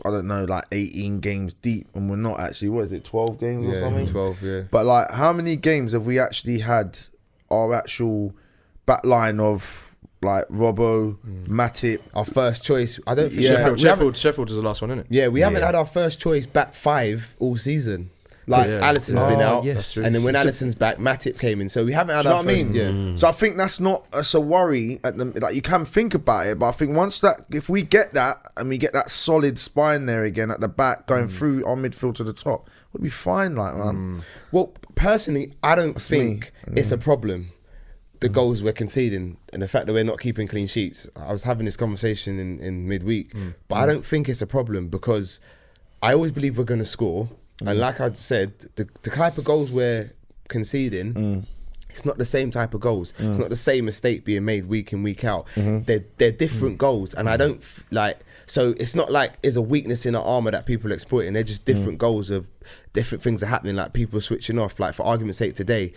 C: I don't know, like 18 games deep, and we're not actually. What is it, 12 games or something?
B: 12, yeah.
C: But like, how many games have we actually had our actual back line of like Robbo, Matip,
B: our first choice? I don't think
E: Sheffield is the last one, isn't it?
B: Yeah, we haven't had our first choice back 5 all season. Like Alisson's been out, and then when Alisson's back, Matip came in. So we haven't had our first. Yeah.
C: So I think that's not a worry. Like you can think about it, but I think if we get that and we get that solid spine there again at the back, going through our midfield to the top, we'll be fine. Like, man.
B: Well, personally, I don't think it's a problem. The goals we're conceding and the fact that we're not keeping clean sheets. I was having this conversation in midweek, but I don't think it's a problem, because I always believe we're going to score. And like I said, the type of goals we're conceding, it's not the same type of goals. It's not the same mistake being made week in, week out. They're different goals, and I don't like. So it's not like it's a weakness in our armour that people are exploiting. They're just different goals of different things are happening. Like people switching off. Like for argument's sake, today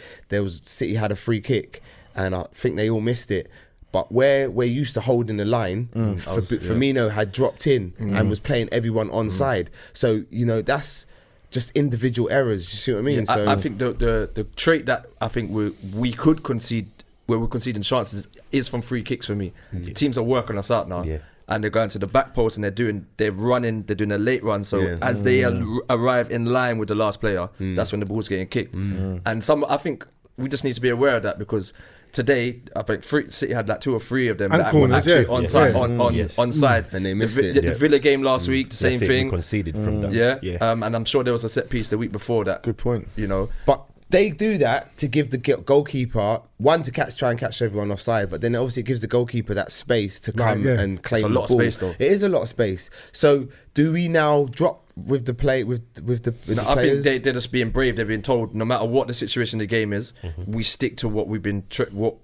B: City had a free kick, and I think they all missed it. But where we're used to holding the line, Firmino had dropped in and was playing everyone onside. So that's just individual errors. You see what I mean?
E: Yeah,
B: so
E: I think the trait that I think we could concede where we're conceding chances is from free kicks for me. Teams are working us out now.
D: Yeah.
E: And they're going to the back post and they're doing a late run. So as they arrive in line with the last player, that's when the ball's getting kicked. And I think we just need to be aware of that, because today I think City had like 2 or 3 of them
F: And
E: that
F: corners,
E: were actually
F: yeah.
E: on side.
B: And they missed
E: the,
B: it.
E: The Villa game last week, the same
D: That's it,
E: thing.
D: we conceded from that.
E: Yeah. And I'm sure there was a set piece the week before that.
C: Good point.
E: You know,
B: But they do that to give the goalkeeper one to try and catch everyone offside, but then obviously it gives the goalkeeper that space to come and claim
E: It's a
B: the
E: lot of
B: ball.
E: space, though.
B: It is a lot of space. So do we now drop with the play with the
E: I
B: players?
E: think they're just being brave. They've been told no matter what the situation of the game is, we stick to what we've been. What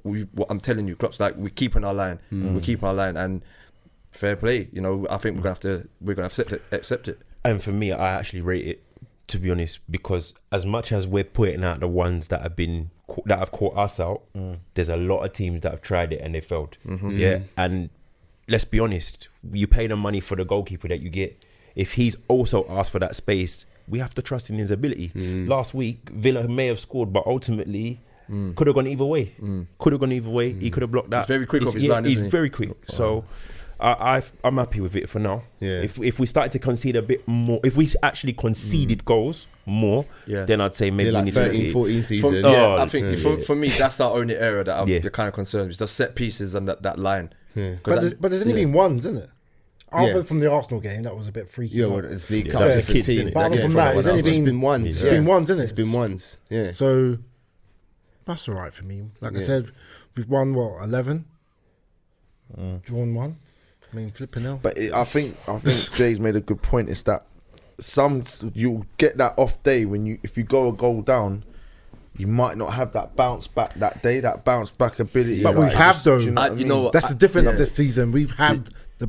E: I'm telling you, Klopp's like, we keep on our line. We keep on our line, and fair play. You know, I think we're gonna have to accept it.
D: And for me, I actually rate it, to be honest, because as much as we're putting out the ones that have caught us out, there's a lot of teams that have tried it and they failed. Yeah, and let's be honest, you pay the money for the goalkeeper that you get. If he's also asked for that space, we have to trust in his ability. Last week, Villa may have scored, but ultimately could have gone either way. He could have blocked that.
E: He's very quick off his line, isn't he?
D: He's very quick. So I'm happy with it for now.
B: Yeah.
D: If we started to concede a bit more, if we actually conceded goals more, then I'd say maybe
B: like
D: we need
B: 13,
D: to
B: 14 season.
E: I think for me that's the only area that I'm kind of concerned with. Just set pieces and that line.
F: But there's only been ones, isn't it? Other from the Arsenal game, that was a bit freaky.
B: Yeah, well, it's League Cup.
D: that was
B: It's
D: the kids,
B: 15.
D: innit?
F: But other from that, it's only
B: been once.
F: It's been once, isn't it?
B: It's been once. Yeah.
F: So that's all right for me. Like I said, we've won 11, drawn 1. I mean, flipping hell.
C: But I think Jay's made a good point. Is that you'll get that off day when if you go a goal down, you might not have that bounce back that day, that bounce back ability.
F: But we have though. That's the difference this season. We've had the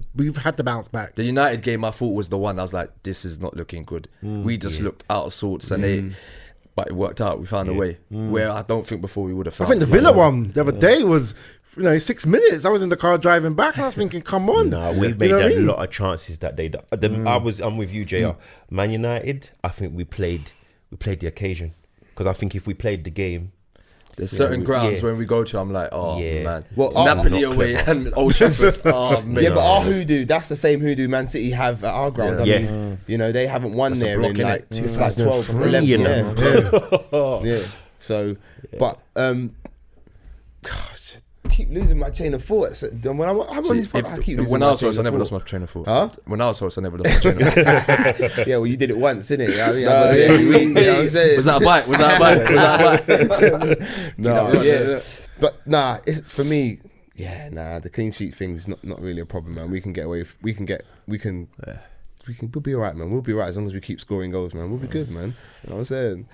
F: bounce back.
E: The United game I thought was the one I was like, this is not looking good. We just looked out of sorts but it worked out. We found a way where I don't think before we would have
F: I
E: found.
F: think the Villa one the other day was 6 minutes. I was in the car driving back. I was thinking, come on.
D: No, we made a lot of chances that day. I'm with you, JR. Man United, I think we played the occasion, because I think if we played the game,
E: there's certain grounds when we go to, I'm like, man.
B: Well,
E: Napoli away and Old Trafford. Man.
B: Yeah, but our hoodoo, that's the same hoodoo Man City have at our ground.
D: Yeah.
B: I mean, they haven't won
E: That's a
B: there
E: block,
B: in
E: innit?
B: it's like 12,
D: 3,
B: 11
D: you know.
B: Yeah. So, but gosh, I keep losing my chain of thought. So, when I'm on this podcast, I keep losing
E: when
B: my
E: I was
B: chain
E: host, I
B: of
E: never
B: thought.
E: lost my train of thought.
B: Huh?
E: When I was host, I never lost my train of thought.
B: Yeah, well, you did it once, didn't it? You know what I'm saying?
E: Was that a bite? Was that a bite?
B: No, yeah. But nah, for me, the clean sheet thing is not really a problem, man. We can get away. We'll be alright, man. We'll be alright as long as we keep scoring goals, man. We'll be good, man. You know what I'm saying?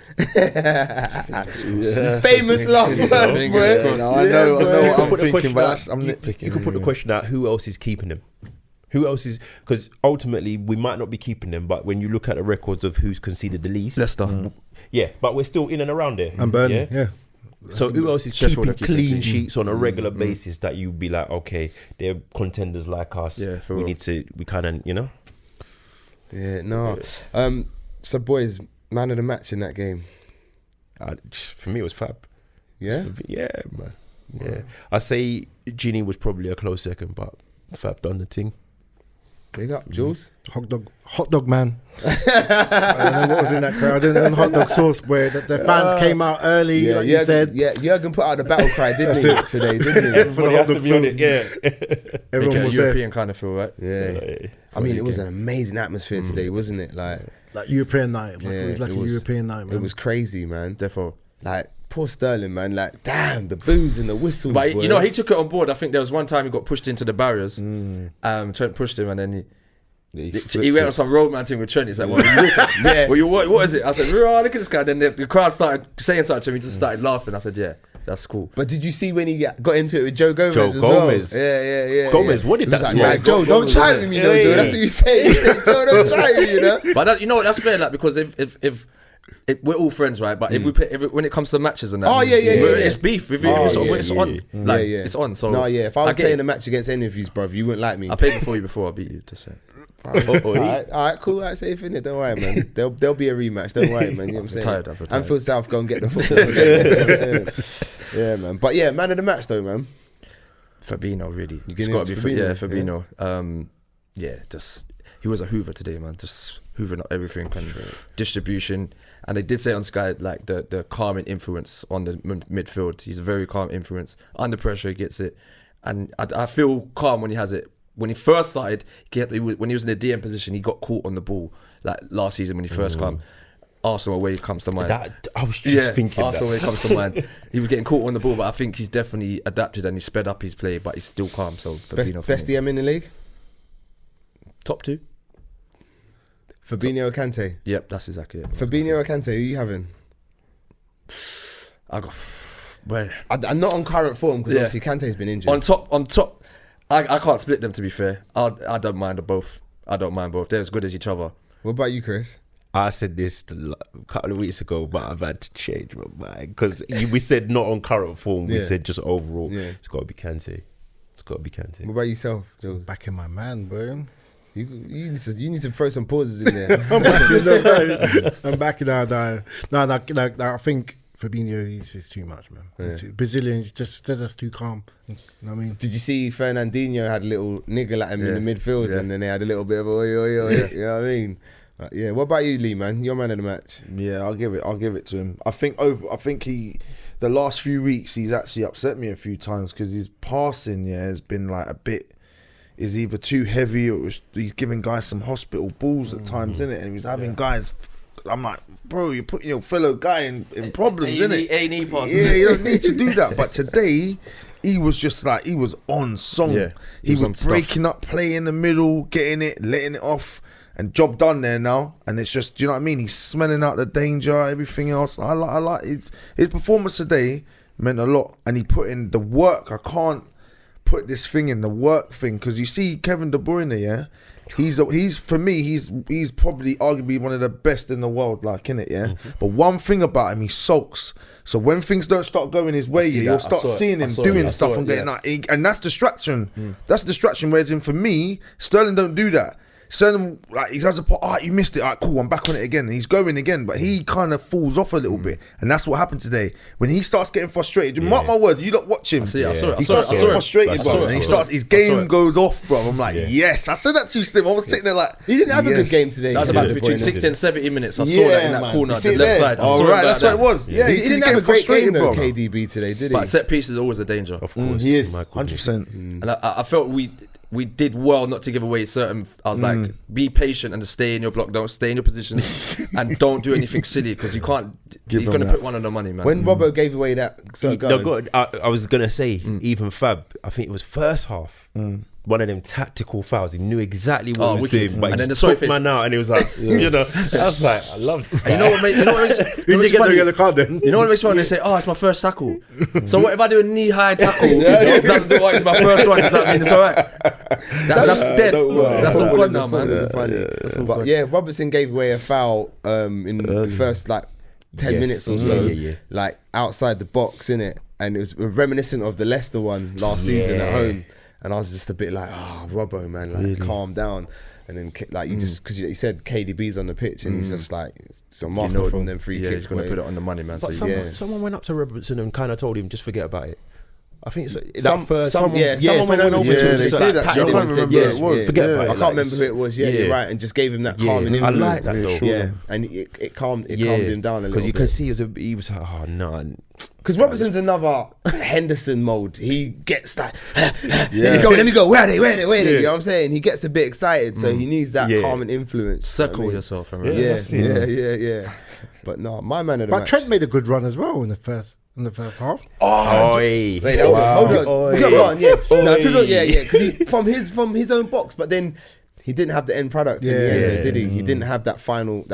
B: Famous last words, boy.
C: No, I know what I'm
D: Put the
C: thinking,
D: question
C: but
D: out.
C: I'm nitpicking.
D: You could put the question out: who else is keeping them? Who else is? Because ultimately, we might not be keeping them, but when you look at the records of who's conceded the least,
E: Leicester.
D: yeah, but we're still in and around there.
F: And Burnley, yeah.
D: So who else is
E: Sheffield are
D: keeping
E: keeping
D: clean
E: clean.
D: sheets on a regular basis that you'd be like, okay, they're contenders like us.
E: Yeah, for
D: we
E: real.
D: need to. We kind of,
B: Yeah, no. So, boys, man of the match in that game.
D: For me, it was Fab.
B: Yeah?
D: Yeah, man. Yeah, I say Gini was probably a close second, but Fab done the thing.
B: Big up, Jules.
F: Hot dog man. I don't know what was in that crowd. And then hot dog sauce where the fans came out early, like you said.
B: Yeah, Jurgen put out the battle cry, didn't he, today, didn't he?
F: For the hot dog sauce.
D: Yeah.
F: Everyone
E: Make it
F: was
E: a European kind of feel, right?
B: Yeah. I mean, it was an amazing atmosphere today, wasn't it? Like
F: European night. It was like a European night, man.
B: It was crazy, man.
E: Therefore.
B: Like, poor Sterling, man. Like, damn, the boos and the whistles.
E: But
B: boy.
E: he took it on board. I think there was one time he got pushed into the barriers. Trent pushed him, and then he went on some romantic with Trent. He's like, "What are you looking?
B: Yeah.
E: What is it?" I said, "Look at this guy." Then the crowd started saying something to him. He just started laughing. I said, "Yeah, that's cool."
B: But did you see when he got into it with Joe Gomez?
D: Joe
B: as
D: Gomez.
B: Well? Yeah.
D: Gomez, what did
B: He was
D: that
B: like,
D: smell?
B: "Right, Joe, don't try with me, though, Joe." That's what you say. You said, Joe, don't try with me, you know.
E: But that, you know what? That's fair, like, because if we're all friends, right? But if we play, when it comes to matches and that, it's beef. If it's on, like it's on. So
B: no, if I was
E: get
B: playing
E: it.
B: a match against any of you, bruv, you wouldn't like me.
E: I played before you before I beat you. Just saying.
B: All right, cool. All right, safe in it. Don't worry, man. There'll be a rematch. Don't worry, man. You know what I'm saying?
E: I've retired.
B: Anfield South, go and get the football together. You know what I'm saying? Yeah, man. But yeah, man of the match though, man.
E: Fabinho, really.
B: You
E: It's
B: getting
E: got to
B: into
E: be
B: Fabinho?
E: Fabinho. Just he was a hoover today, man. Just hoovering up everything and distribution. And they did say on Sky like the calming influence on the midfield. He's a very calm influence. Under pressure, he gets it, and I feel calm when he has it. When he first started, when he was in the DM position, he got caught on the ball like last season when he first came. Arsenal away comes to mind.
D: I was just thinking
E: Arsenal away comes to mind. He was getting caught on the ball, but I think he's definitely adapted and he sped up his play, but he's still calm. So Fabinho
B: Best DM in the league?
E: top 2.
B: Fabinho or Kante?
E: Yep, that's exactly it.
B: Fabinho or Kante? Who are you having?
E: I got where
B: I'm not on current form because obviously Kante's been injured.
E: on top. I can't split them, to be fair. I don't mind both. I don't mind both. They're as good as each other.
B: What about you, Chris?
D: I said this a couple of weeks ago, but I've had to change my mind because we said not on current form. We
B: Yeah.
D: said just overall.
B: Yeah.
D: It's got to be Kante. It's got to be Kante.
B: What about yourself, Joe?
F: Back in my man, bro.
B: You need to throw some pauses in there.
F: I'm back in that. No, I think Fabinho is too much, man. He's Brazilian, they're just too calm. You know what I mean?
B: Did you see Fernandinho had a little niggle at him in the midfield, and then they had a little bit of oi oi oi. You know what I mean? Yeah. What about you, Lee? Man, you're man of the match.
C: Yeah, I'll give it to him. I think the last few weeks he's actually upset me a few times because his passing has been like a bit. Is either too heavy or he's giving guys some hospital balls at times, innit? And he's having guys. I'm like, bro, you're putting your fellow guy in problems, innit?
E: A&E passes.
C: Yeah, you don't need to do that. But today, he was just like, he was on song.
E: Yeah,
C: he
E: on
C: was
E: stuff.
C: breaking up, play in the middle, getting it, letting it off, and job done there now. And it's just, do you know what I mean? He's smelling out the danger, everything else. I like his performance today meant a lot, and he put in the work. I can't put this thing in the work thing because you see Kevin De Bruyne, yeah. He's for me, he's probably arguably one of the best in the world, like, innit, yeah.
D: Mm-hmm.
C: But one thing about him, he sulks. So when things don't start going his way, you'll start seeing him doing stuff and getting that, and that's distraction. That's distraction. Whereas in for me, Sterling don't do that. Sterling, like, he has a pot. Alright, you missed it. Alright, cool. I'm back on it again. And he's going again, but he kind of falls off a little bit, and that's what happened today. When he starts getting frustrated, mark my word, you don't watch him.
E: I saw it.
C: He starts getting frustrated, bro, and he starts. His game goes off, bro. I'm like, yes. I said that too, Slim. I was sitting there like,
B: He didn't have a good game today.
E: That was
B: Kevin
E: about
B: De
E: between
B: Bruyne.
E: 60 and 70 minutes. I saw
C: Yeah,
E: that in that
C: man.
E: corner,
C: You see
E: the
C: it
E: left
C: there?
E: side. I
C: All
E: saw
C: right,
E: it
C: that's
E: like
C: what it was.
E: that.
C: Yeah,
B: He didn't have a great game
C: frustrated,
B: though,
C: bro.
B: KDB today, did he?
E: But set piece is always a danger.
D: Of course.
C: He is
D: My goodness.
C: 100%.
E: And I felt we did well not to give away certain. I was like, be patient and just stay in your block. Don't stay in your position and don't do anything silly because you can't. He's going to put one on the money, man.
B: When Robbo gave away that,
D: I was gonna say even Fab. I think it was first half. One of them tactical fouls. He knew exactly what he was
E: wicked.
D: doing, but
E: And
D: he
E: then
D: just
E: the sorry
D: took
E: face.
D: man out, and he was like, you know, I was like, I loved this guy.
E: And you know what makes
F: Who did get the yellow card then?
E: You know what makes me want to say, oh, it's my first tackle. So what if I do a knee-high tackle? Does that do what? It's my first one. Does that mean it's all right? That's dead. That's all gone now, man.
B: But yeah, Robertson gave away a foul in the first like 10 minutes or so, like outside the box, innit? And it was reminiscent of the Leicester one last season at home. And I was just a bit like, Robbo, man, like calm down. And then like you just, because you said KDB's on the pitch and he's just like, it's a master from them free kicks.
E: He's going to put it on the money, man.
D: But
E: So
D: someone went up to Robertson and kind of told him, just forget about it. I think it's
B: someone
D: went
B: over
D: over to him, just like, pat him on the
B: yes,
D: forget about it.
B: I can't remember who it was. Yeah, you're right, and just gave him that calming
D: I
B: influence.
D: like that though.
B: Yeah, and it calmed him down a little
D: because you
B: bit.
D: can see he was like, oh no.
B: Because Robertson's another Henderson mode. He gets like, let me go. Where are they? You know what I'm saying? He gets a bit excited, so he needs that calming influence.
E: circle yourself.
B: Yeah. But no, my man of the
F: But
B: match.
F: Trent made a good run as well in the first half.
D: Oi.
B: Wait, hold on. Go on, yeah. Because from his own box, but then he didn't have the end product in the end, did he? He didn't have that final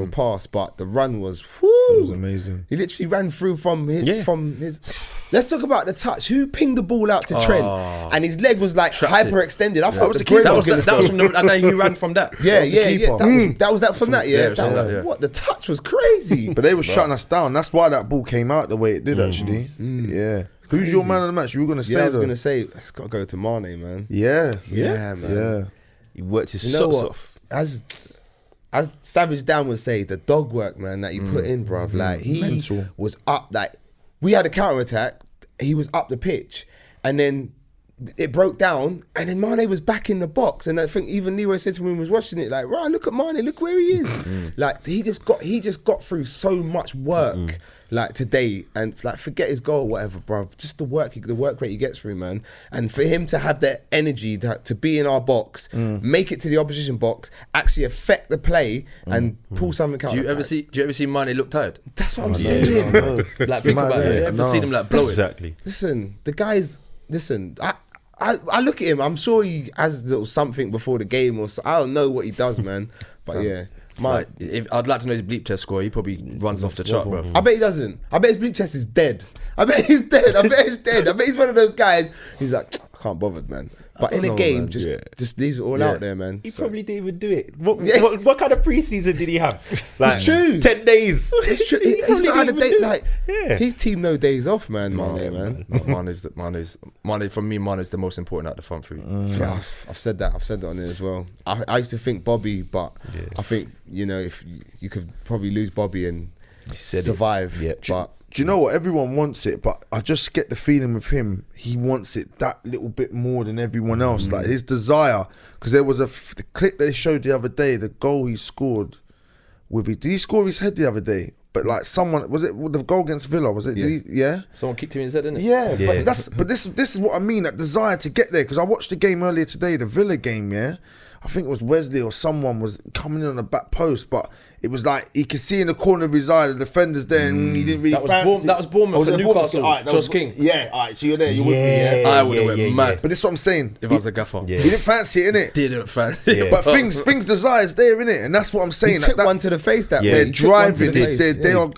B: pass, but the run was
C: It was amazing.
B: He literally ran through from his. Let's talk about the touch. Who pinged the ball out to Trent, and his leg was like hyperextended. I thought the keeper was going to
E: That was from the. And then he ran from that.
B: Yeah. That was from that.
E: Yeah, it was from that, yeah.
B: What the touch was crazy.
C: But they were shutting us down. That's why that ball came out the way it did, actually. Yeah. Who's your man of the match? You were going to say,
B: I was going to say, it's got to go to Mane, man.
C: Yeah,
B: man.
C: Yeah.
D: He worked his
B: You know
D: socks
B: what?
D: off.
B: As Savage Dan would say, the dog work, man, that he put in, bruv. Like, he
C: Mental.
B: was up. Like, we had a counter attack. he was up the pitch, and then it broke down, and then Mane was back in the box, and I think even Leroy said to me when he was watching it, like, right, look at Mane, look where he is. Like he just got through so much work, like today, and like forget his goal or whatever, bro. Just the work rate he gets through, man, and for him to have that energy to be in our box, make it to the opposition box, actually affect the play, and pull something out.
E: Do you ever see Mane look tired?
B: That's what I'm saying.
E: Like think about it. You ever seen him like blow it?
D: Exactly.
B: Listen, the guy's. Listen, I look at him. I'm sure he has a little something before the game, or I don't know what he does, man. But yeah,
E: Like, if I'd like to know his bleep test score, he probably runs off the chart, bro.
B: I bet he doesn't. I bet his bleep test is dead. I bet he's dead. I bet he's dead. I bet he's one of those guys who's like, I can't bother, man. But in a game, just leaves it all out there, man.
D: He probably didn't even do it. What kind of preseason did he have? Like,
B: it's true.
D: 10 days.
B: It's true. He's not had a day like his team. No days off, man.
E: Man, for me, Mane is the most important out the front three.
B: Yeah, I've said that. I've said that on it as well. I used to think Bobby, but I think if you could probably lose Bobby and survive.
D: Yeah.
B: But
C: do you know what? Everyone wants it, but I just get the feeling with him, he wants it that little bit more than everyone else. Like his desire, because there was the clip they showed the other day, the goal he scored with it. Did he score his head the other day? But like someone, was it the goal against Villa? Was it? Yeah.
E: Someone kicked him in his head, didn't it?
C: Yeah. But this is what I mean. That desire to get there. Because I watched the game earlier today, the Villa game. Yeah, I think it was Wesley or someone was coming in on the back post, but it was like he could see in the corner of his eye the defender's there, and he didn't really fancy.
E: That was Bournemouth for Newcastle. Josh King.
C: Yeah, all right. So you're there. You with me? Yeah.
E: I would have went mad.
C: But this is what I'm saying.
E: If I was a gaffer,
C: He didn't fancy it, innit?
E: Didn't fancy it.
C: But things desires there, innit? And that's what I'm saying.
B: he took one to the face. That
C: they're
B: way.
C: driving.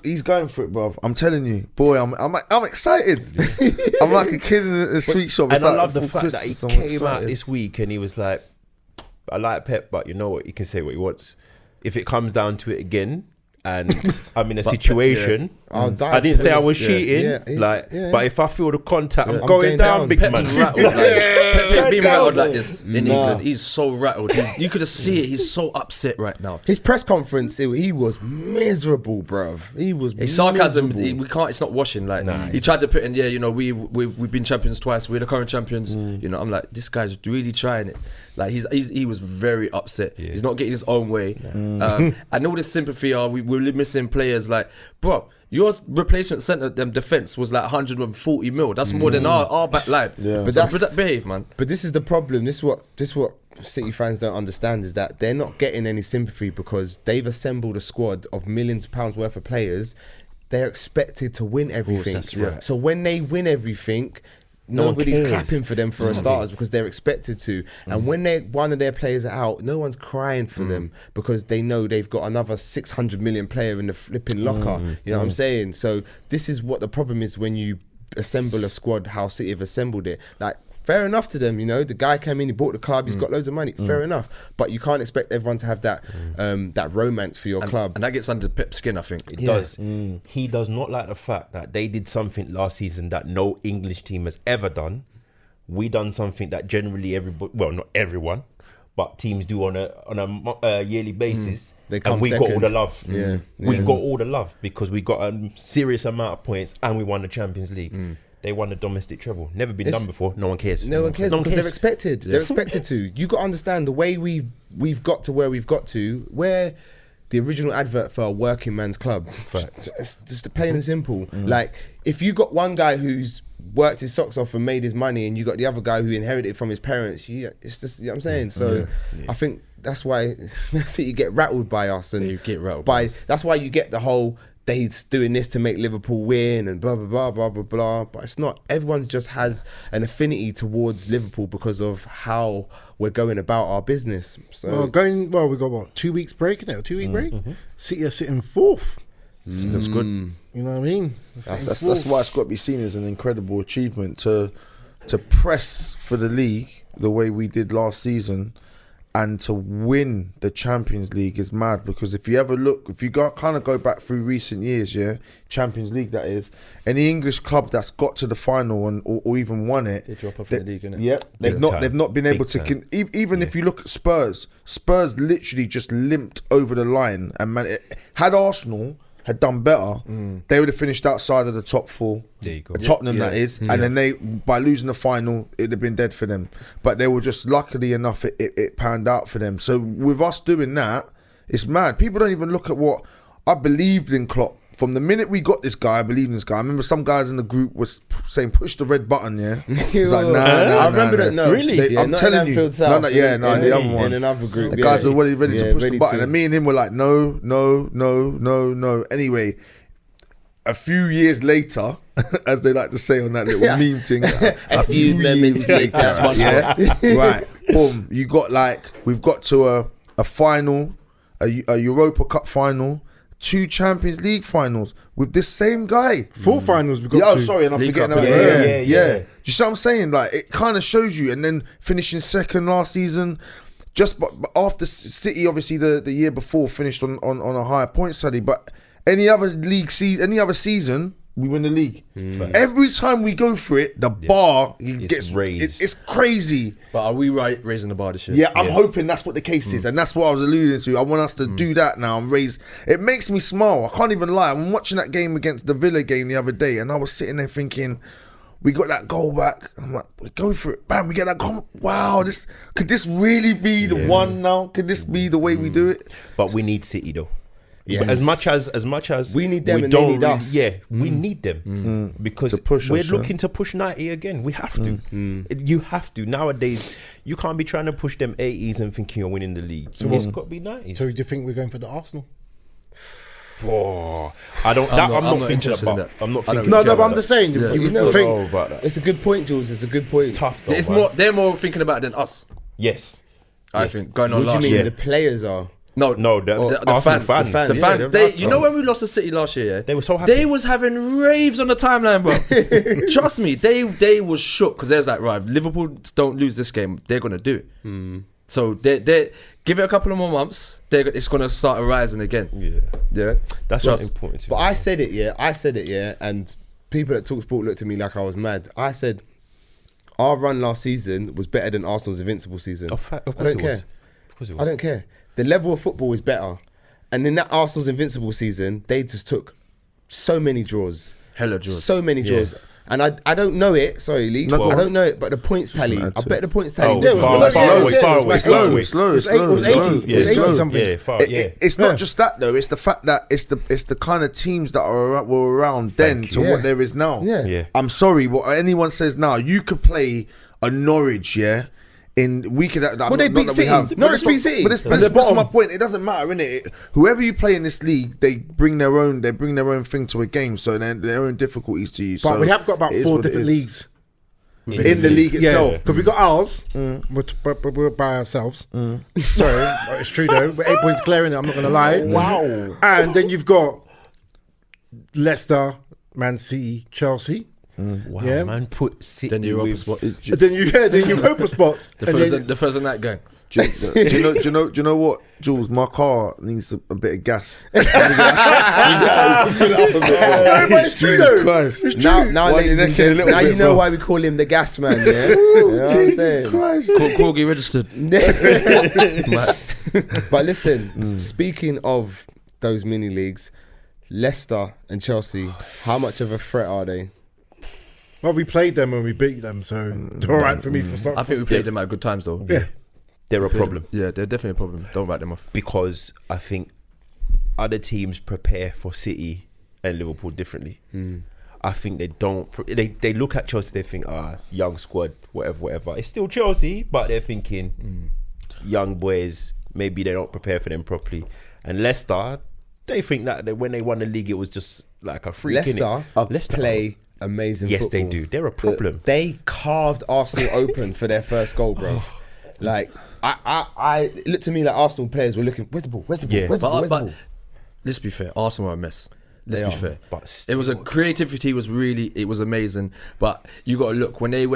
C: He's going for it, bro. I'm telling you, boy. I'm excited. I'm like a kid in a sweet shop.
D: And I love the fact that he came out this week and he was like, I like Pep, but you know what? He can say what he wants. If it comes down to it again, and I'm in a situation, I didn't say I was cheating, but if I feel the contact, I'm going down, big man.
E: Pep's been rattled like this in England. He's so rattled. You could just see it. He's so upset right now.
B: His press conference, he was miserable, bruv. He was.
E: His sarcasm, we can't. It's not washing. Like he tried to put in, we've been champions twice. We're the current champions. I'm like, this guy's really trying it. Like he was very upset. Yeah. He's not getting his own way. Yeah. And all this sympathy, we're missing players. Like, bro, your replacement centre defence was like 140 mil. That's more than our back line. Yeah. But that's behave, man.
B: But this is the problem. This is what City fans don't understand, is that they're not getting any sympathy because they've assembled a squad of millions of pounds worth of players. They're expected to win everything.
E: That's right.
B: So when they win everything, nobody's clapping for them for starters because they're expected to. And when one of their players are out, no one's crying for them because they know they've got another 600 million player in the flipping locker. You know what I'm saying? So this is what the problem is when you assemble a squad how City have assembled it. Like, fair enough to them, the guy came in, he bought the club, he's got loads of money, fair enough. But you can't expect everyone to have that that romance for your club.
E: And that gets under Pep's skin, I think.
D: It does. He does not like the fact that they did something last season that no English team has ever done. We done something that generally not everyone, but teams do on a yearly basis.
B: They come
D: and we
B: second.
D: Got all the love. We
B: Yeah.
D: got all the love because we got a serious amount of points and we won the Champions League. They won the domestic treble. Never been done before. No one cares.
B: No one cares because they're expected. They're expected to. You got to understand the way we've got to where we've got to. We're the original advert for a working man's club. Just plain and simple. Like, if you got one guy who's worked his socks off and made his money, and you got the other guy who inherited it from his parents, it's just, you know what I'm saying? So I think that's why you get rattled by us, and
E: you get rattled
B: by that's why you get the whole they're doing this to make Liverpool win and blah, blah, blah, blah, blah, blah. But it's not. Everyone just has an affinity towards Liverpool because of how we're going about our business. So
F: we got what, 2 weeks break, isn't it? A 2 week break? City are sitting fourth.
E: Looks good.
F: You know what I mean?
C: That's why it's got to be seen as an incredible achievement to press for the league the way we did last season. And to win the Champions League is mad, because if you ever look, if you kind of go back through recent years, Champions League that is, any English club that's got to the final or even won it,
E: they drop off in the league, innit?
C: Yeah, they've not been able to. Even if you look at Spurs literally just limped over the line, and man, had Arsenal had done better, they would have finished outside of the top 4.
D: There you go.
C: Tottenham, that is. And then they, by losing the final, it'd have been dead for them. But they were just luckily enough, it panned out for them. So with us doing that, it's mad. People don't even look at what I believed in Klopp. From the minute we got this guy, I believed in this guy. I remember some guys in the group was saying, push the red button, yeah? It's like, nah.
B: I remember that, no.
D: Really?
B: Yeah,
C: I'm
B: not
C: telling
B: in
C: you.
B: Anfield South.
C: The other one.
B: In another group,
C: The guys were ready to push the button.
B: to.
C: And me and him were like, no. Anyway, a few years later, as they like to say on that little meme thing, a few years later, right, boom, we've got to a final, a Europa Cup final, 2 Champions League finals with this same guy.
F: 4 finals we got
C: Yeah,
F: to.
C: sorry, and I'm
E: League
C: forgetting
E: Cup,
C: about
D: yeah.
C: Do you see what I'm saying? Like, it kind of shows you, and then finishing second last season, just but after City, obviously the year before finished on a higher point tally, but any other season, we win the league. Every time we go for it, the bar gets
D: raised.
C: It's crazy.
E: But are we raising the bar this year?
C: Yeah, I'm hoping that's what the case is, and that's what I was alluding to. I want us to do that now and raise. It makes me smile. I can't even lie. I'm watching that game against the Villa game the other day, and I was sitting there thinking, we got that goal back. I'm like, we go for it. Bam, we get that goal. Wow, could this really be the one now? Could this be the way we do it?
D: But we need City though.
B: Yes.
D: As much as
B: we need them and
D: don't
B: they need us.
D: Yeah, we need them because
C: To push
D: we're
C: us,
D: looking to push 90 again. We have to. You have to. Nowadays, you can't be trying to push them 80s and thinking you're winning the league. It's got to be 90s.
F: So do you think we're going for the Arsenal?
D: Oh, I'm not thinking
E: interested in
D: about.
E: that.
D: I'm not
E: I don't
D: thinking.
F: No,
D: about
F: but I'm
D: that.
F: just saying.
D: Yeah.
F: You
D: don't
F: think
D: know about that.
B: It's a good point, Jules. It's a good point.
D: It's tough though.
E: It's
D: man.
E: more. They're more thinking about it than us.
D: Yes.
E: I think going on
B: What do
E: last
B: you mean?
E: year.
B: The players are.
E: No,
D: The
E: the
D: Arsenal
E: fans.
D: fans.
E: The
B: Yeah,
E: fans.
B: they're
E: You know when we lost to City last year? Yeah?
D: They were so happy.
E: They was having raves on the timeline, bro. Trust me, they was shook because they was like, right, if Liverpool don't lose this game, they're gonna do it. So they give it a couple of more months. It's gonna start rising again. Yeah.
D: That's what's important to
B: But
D: me.
B: I said it, yeah, and people at TalkSport looked at me like I was mad. I said our run last season was better than Arsenal's invincible season.
D: Of
B: I
D: course
B: don't
D: it
B: care.
D: was. Of course it was.
B: I don't care. The level of football is better. And in that Arsenal's invincible season, they just took so many draws.
E: Hella draws.
B: So many draws. And I don't know it. Sorry, Lee.
C: No,
B: I don't know it, but the points tally. I bet the points tally.
D: Oh,
B: was
D: far
B: below.
D: away.
C: Slow.
F: It was 80.
D: Yeah,
F: It was 80
D: slow.
F: something.
D: Yeah, far. Yeah.
C: It's not just that though. It's the fact that it's the kind of teams that were around then to
B: you.
C: what there is now.
B: Yeah.
D: Yeah.
C: I'm sorry, what anyone says now, you could play a Norwich, yeah. We could.
B: Well, they beat City. Norwich beat City.
C: But that's my point. It doesn't matter, innit? Whoever you play in this league, they bring their own thing to a game, so they're their own difficulties to you.
F: But
C: So
F: we have got about
C: it is
F: 4
C: what it
F: different
C: is.
F: leagues.
C: in the league itself.
F: Yeah, because we got ours, we're by ourselves. Sorry, it's true though. We're 8 points clear in it, I'm not going to lie.
D: Wow.
F: And then you've got Leicester, Man City, Chelsea.
D: Wow,
F: Yeah.
D: man, put City
E: Then Europa
D: with-
E: spots.
F: And then then Europa spots.
E: The
F: And
E: first,
F: then-
E: the first in that gang.
C: Do you know what, Jules? My car needs a bit of gas.
F: No, but it's true
C: Jesus
F: though.
C: Christ.
F: It's true.
B: Now,
C: Why
B: ladies
C: you
B: and
C: necking a
B: gents,
C: little
B: now
C: bit,
B: you know
C: bro?
B: why we call him the gas man, yeah? You know what I'm saying?
C: Christ.
E: Corgi registered.
B: But listen, speaking of those mini leagues, Leicester and Chelsea, how much of a threat are they?
F: Well, we played them and we beat them, so they're all right for me.
E: I think we played them at good times though.
F: Yeah.
D: They're a problem
E: Yeah, they're definitely a problem. Don't write them off.
D: because I think other teams prepare for City and Liverpool differently. I think they don't. They look at Chelsea, they think, young squad, whatever. It's still Chelsea, but they're thinking young boys. Maybe they don't prepare for them properly. And Leicester, they think that when they won the league, it was just like a freak.
B: Leicester play amazing
D: Yes,
B: football.
D: they do. They're a problem.
B: They carved Arsenal open for their first goal, bro. Like, I it looked to me like Arsenal players were looking, where's the ball? Where's the ball?
D: Yeah.
B: Where's the ball? Where's the
E: But
B: ball?
E: let's be fair, Arsenal are a mess. Let's
B: They
E: be
B: are.
E: fair.
D: But
E: It was a creativity was amazing. But you got to look when they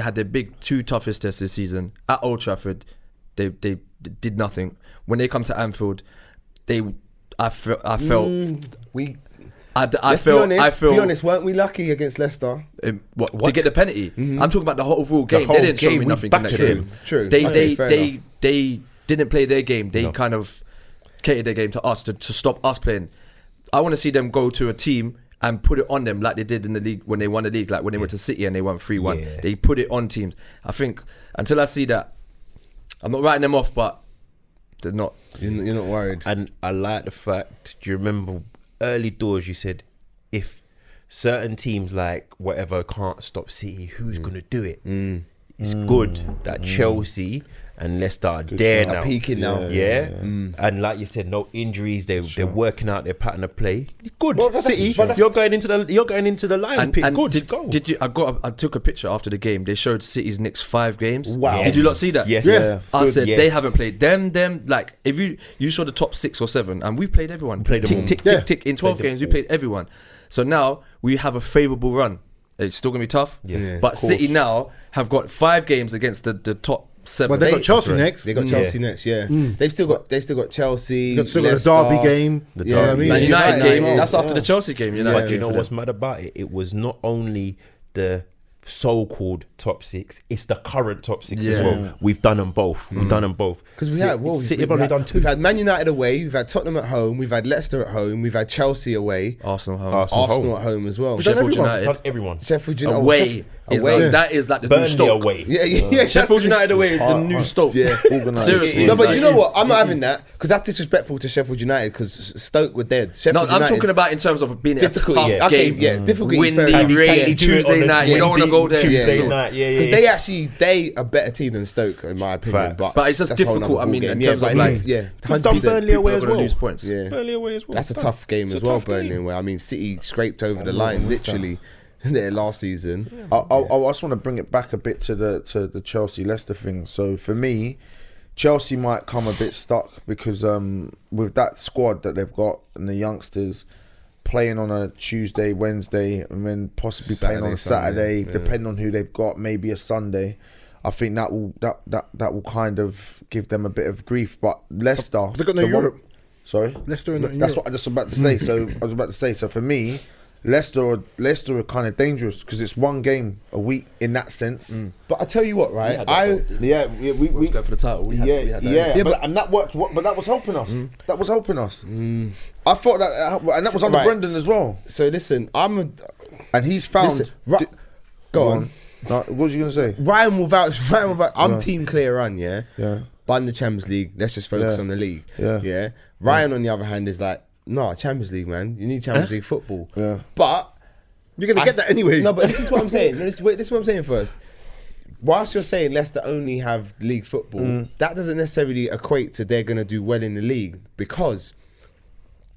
E: had their big 2 toughest tests this season at Old Trafford. They did nothing. When they come to Anfield, I felt
B: I
E: I
B: feel.
E: feel
B: Be honest, weren't we lucky against Leicester?
E: to get the penalty. I'm talking about the whole game.
D: whole
E: They didn't show
D: game,
E: me
D: we
E: nothing in
D: backed
E: that
D: them.
E: game.
B: True.
E: They
B: Okay, fair enough.
E: they didn't play their game. They
D: No.
E: kind of catered their game to us to stop us playing. I want to see them go to a team and put it on them like they did in the league when they won the league, like when they went to City and they won 3-1.
D: Yeah.
E: They put it on teams. I think until I see that, I'm not writing them off, but they're not.
B: You're not worried.
D: And I like the fact, do you remember early doors you said, if certain teams like whatever can't stop City, who's going to do it? It's good that Chelsea and Leicester are there now.
B: Peaking now.
D: Yeah. And like you said, no injuries. They're working out their pattern of play. Good.
F: Well, that's-
D: City,
F: but that's-
D: you're going into the Lions pit. Good. Go.
E: Did you? I took a picture after the game. They showed City's next 5 games.
B: Wow.
E: Did you not see that?
D: Yes.
F: Yeah.
E: I
D: Good.
E: said
D: Yes.
E: they haven't played them. Like if you saw the top 6 or 7, and we played everyone.
D: Played them all.
E: tick. In 12 games, we played everyone. So now we have a favourable run. It's still gonna be tough.
D: Yes.
B: Yeah,
E: But
B: of
E: City
B: course.
E: now have got 5 games against the top 7.
F: But they got Chelsea next.
B: They got Chelsea next, yeah. They've still got Chelsea.
F: They still got the
B: Leicester.
F: Derby game.
D: The
F: Yeah, I
D: Derby.
F: mean,
E: Man
B: Man
E: United
B: United
E: game.
B: as well.
E: That's after the Chelsea game.
D: But
E: United.
D: you know what's mad about it? It was not only the so-called top 6, it's the current top 6 as
E: Yeah.
D: well. We've done them both.
B: Because we had,
D: City have only done 2.
B: We've had Man United away, we've had Tottenham at home, we've had Leicester at home, we've had Chelsea away,
E: Arsenal home.
B: Arsenal at home as well.
E: Sheffield
F: everyone.
E: United
D: Done everyone.
B: Sheffield United
E: away. Is
B: away.
E: like, that is like the new
D: Burnley
E: Stoke.
D: away.
B: Yeah.
E: Sheffield United away is the new Stoke.
B: Yeah.
E: Seriously.
B: No, but
E: Like,
B: you know what? I'm not having that because that's disrespectful to Sheffield United because Stoke were dead.
E: No,
B: Sheffield
E: I'm
B: United,
E: talking about in terms of being
B: difficult.
E: a tough
B: Yeah. Okay,
E: game.
B: yeah, difficult.
E: Windy,
B: fair enough.
E: rainy
B: Yeah.
E: Tuesday night. You don't want to go there.
D: Tuesday
B: Yeah.
D: night. Yeah.
B: Because they a better team than Stoke in my opinion.
D: Facts.
E: But it's just
B: that's a whole
E: difficult,
B: nother
E: I mean,
B: ballgame.
E: in terms of,
B: but
E: like,
B: yeah,
D: We've done
B: 100%.
D: Burnley away as
E: People are gonna
D: well.
E: lose points.
B: Yeah.
D: Burnley away as well.
B: That's a tough game as well, Burnley. Where I mean, City scraped over the line literally there last season.
C: I just want to bring it back a bit to the Chelsea Leicester thing. So for me, Chelsea might come a bit stuck because with that squad that they've got and the youngsters playing on a Tuesday, Wednesday, and then possibly playing on a Saturday, depending on who they've got, maybe a Sunday. I think that will kind of give them a bit of grief. But Leicester,
F: They got no Europe.
C: Sorry,
F: Leicester in
C: That's
F: Europe.
C: what I just about to say. So for me, Leicester are kind of dangerous because it's one game a week in that sense.
B: But I tell you what, right?
C: We
E: Go for the title. We had that.
C: but and that worked. But that was helping us. That was helping us. I thought that, and that was under
B: Right.
C: Brendan as well.
B: So listen,
C: And he's found.
B: Listen, go on.
C: No, what was you gonna say?
B: Ryan will vouch. I'm team clear run, yeah.
C: Yeah.
B: But in the Champions League, let's just focus
C: Yeah.
B: on the league.
C: Yeah.
B: Ryan, on the other hand, is like, no, Champions League, man. You need Champions League football.
C: Yeah.
B: But
F: You're gonna get that anyway.
B: No, but this is what I'm saying. This is what I'm saying first. Whilst you're saying Leicester only have league football, that doesn't necessarily equate to they're going to do well in the league, because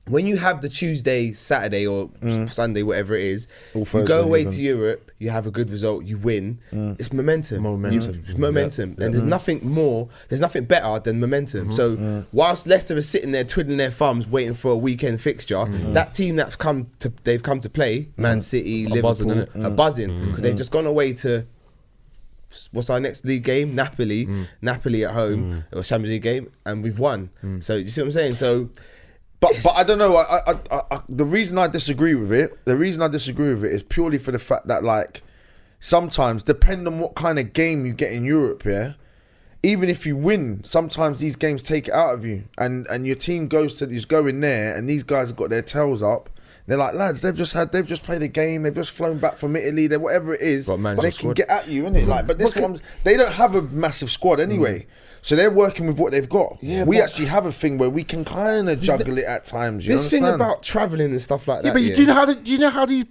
B: when you have the Tuesday, Saturday or Sunday, whatever it is, you
C: Thursday
B: go away
C: even.
B: to Europe, you have a good result, you win. It's momentum. It's momentum. And there's nothing better than momentum. So whilst Leicester is sitting there twiddling their thumbs waiting for a weekend fixture, that team they've come to play, Man City, Liverpool,
E: buzzing, innit?
B: are buzzing because they've just gone away to, what's our next league game? Napoli at home, or Champions League game, and we've won. So you see what I'm saying? So
C: But I don't know. The reason I disagree with it is purely for the fact that, like, sometimes, depending on what kind of game you get in Europe, yeah, even if you win, sometimes these games take it out of you, and your team goes in there, and these guys have got their tails up. They're like, lads, they've just played a game, they've just flown back from Italy, whatever it is,
E: Got a
C: they
E: manager
C: can
E: squad.
C: get at you, innit? Like, but this one, they don't have a massive squad anyway. So they're working with what they've got.
B: Yeah,
C: we
B: but-
C: actually have a thing where we can kind of juggle it at times. You
B: this thing
C: understand?
B: about travelling and stuff like that.
F: Yeah, but do you know how these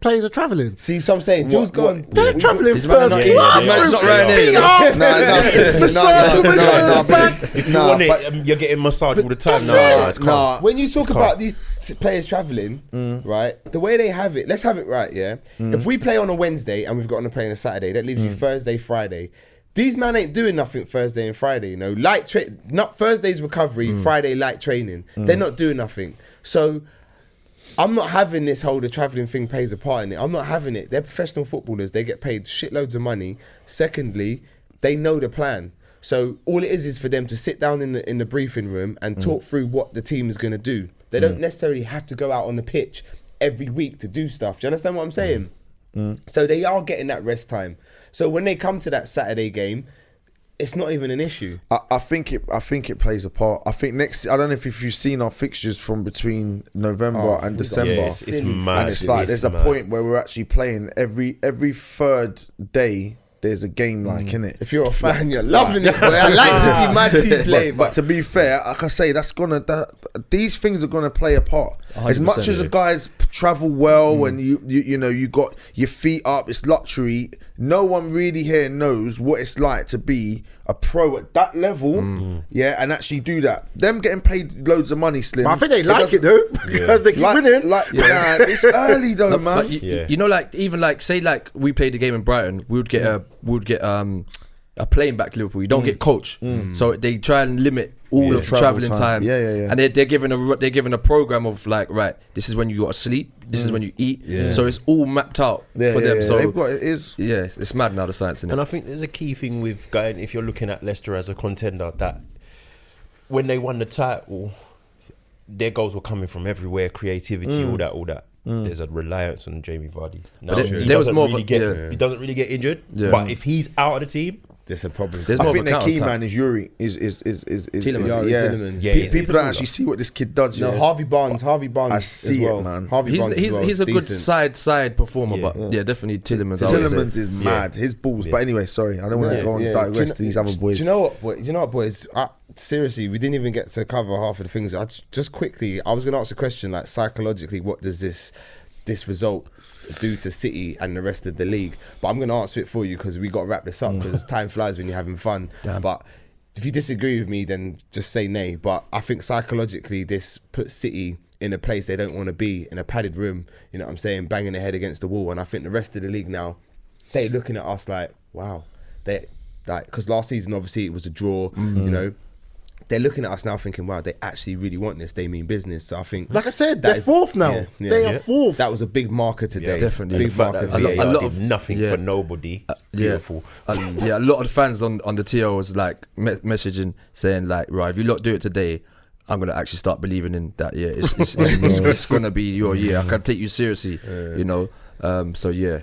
F: players are travelling?
B: See, so I'm saying, Jules gone.
F: They're travelling
E: This man
F: first
E: is not- this man is not right here.
D: If you want it, you're getting massage all the time. No, it's calm.
B: When you talk
D: It's calm.
B: about these players travelling, right, the way they have it, let's have it right, yeah? If we play on a Wednesday and we've got on a play on a Saturday, that leaves you Thursday, Friday. These man ain't doing nothing Thursday and Friday, you know. Not Thursday's recovery, Friday light training. They're not doing nothing. So I'm not having this whole the travelling thing plays a part in it. I'm not having it. They're professional footballers. They get paid shitloads of money. Secondly, they know the plan. So all it is for them to sit down in the briefing room and talk through what the team is going to do. They don't necessarily have to go out on the pitch every week to do stuff. Do you understand what I'm saying? So they are getting that rest time. So when they come to that Saturday game, it's not even an issue.
C: I think it plays a part. I think I don't know if you've seen our fixtures from between November and December.
D: It's mad.
C: And it's like there's a point where we're actually playing every third day. There's a game like in it.
B: If you're a fan, you're loving it. Boy. I like to see my team play.
C: But to be fair, like I say, these things are gonna play a part. As much as the guys travel well and you know you got your feet up, it's luxury. No one really here knows what it's like to be a pro at that level, and actually do that. Them getting paid loads of money, Slim.
F: But I think they like it though, because they keep winning.
C: Nah, it's early though, man.
E: But you know, like even like say like we played a game in Brighton, we would get a plane back to Liverpool. You don't get coach, so they try and limit all of the traveling time. And they're given a program of like, right, this is when you got to sleep, this is when you eat. So it's all mapped out for them. So it's mad now, the science in it.
D: And I think there's a key thing with going, if you're looking at Leicester as a contender, that when they won the title, their goals were coming from everywhere, creativity, all that. There's a reliance on Jamie Vardy. Now, he doesn't really get injured, but if he's out of the team,
B: there's a problem.
C: I think the key man is Yuri. Is
B: Tielemans.
C: People don't actually see what this kid does.
B: No, Harvey Barnes. I see it,
C: man.
E: He's a good side performer, but definitely Tielemans.
C: Tielemans is mad. His balls. But anyway, sorry, I don't want to go and digress to these other boys.
B: Do you know what, boys? Seriously, we didn't even get to cover half of the things. Just quickly, I was going to ask a question, like psychologically, what does this result do to City and the rest of the league? But I'm going to answer it for you because we got to wrap this up because time flies when you're having fun. Damn. But if you disagree with me, then just say nay. But I think psychologically, this puts City in a place they don't want to be, in a padded room, you know what I'm saying, banging their head against the wall. And I think the rest of the league now, they're looking at us like, wow. Because last season, obviously, it was a draw, you know. They're looking at us now thinking, wow, they actually really want this. They mean business. So I think,
F: like I said, they're fourth now. They are fourth.
B: That was a big marker today.
E: Yeah, definitely.
B: Big marker today.
D: A lot of nothing for nobody. Beautiful.
E: A lot of the fans on the TL was like messaging saying like, right, if you lot do it today, I'm gonna actually start believing in that. Yeah, it's gonna be your year. I can take you seriously. You know. So yeah.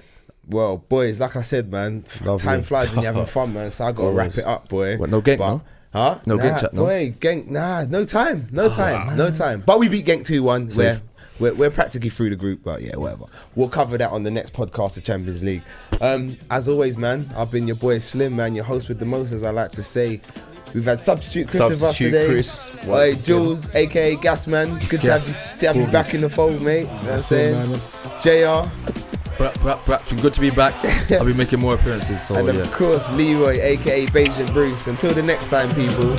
B: Well, boys, like I said, man, time flies when you're having fun, man. So I gotta wrap it up, boy.
E: What? No Genk, no?
B: Huh?
E: No Genk chat, no?
B: Boy, Genk, no time. No time. But we beat Genk 2-1. We're practically through the group, but yeah, whatever. We'll cover that on the next podcast of Champions League. As always, man, I've been your boy Slim, man, your host with the most, as I like to say. We've had Substitute Chris with us today.
D: Chris.
B: Jules, aka Gasman. Good to have you back in the fold, mate. You know what I'm saying? JR.
E: Perhaps good to be back. I'll be making more appearances. So,
B: and of course, Leroy, aka Beijing Bruce. Until the next time, people.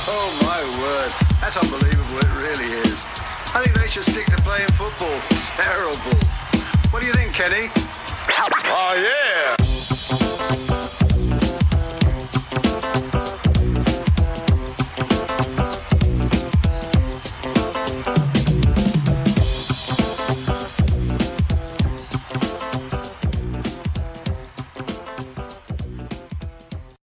G: Oh my word, that's unbelievable. It really is. I think they should stick to playing football. Terrible. What do you think, Kenny? Oh yeah.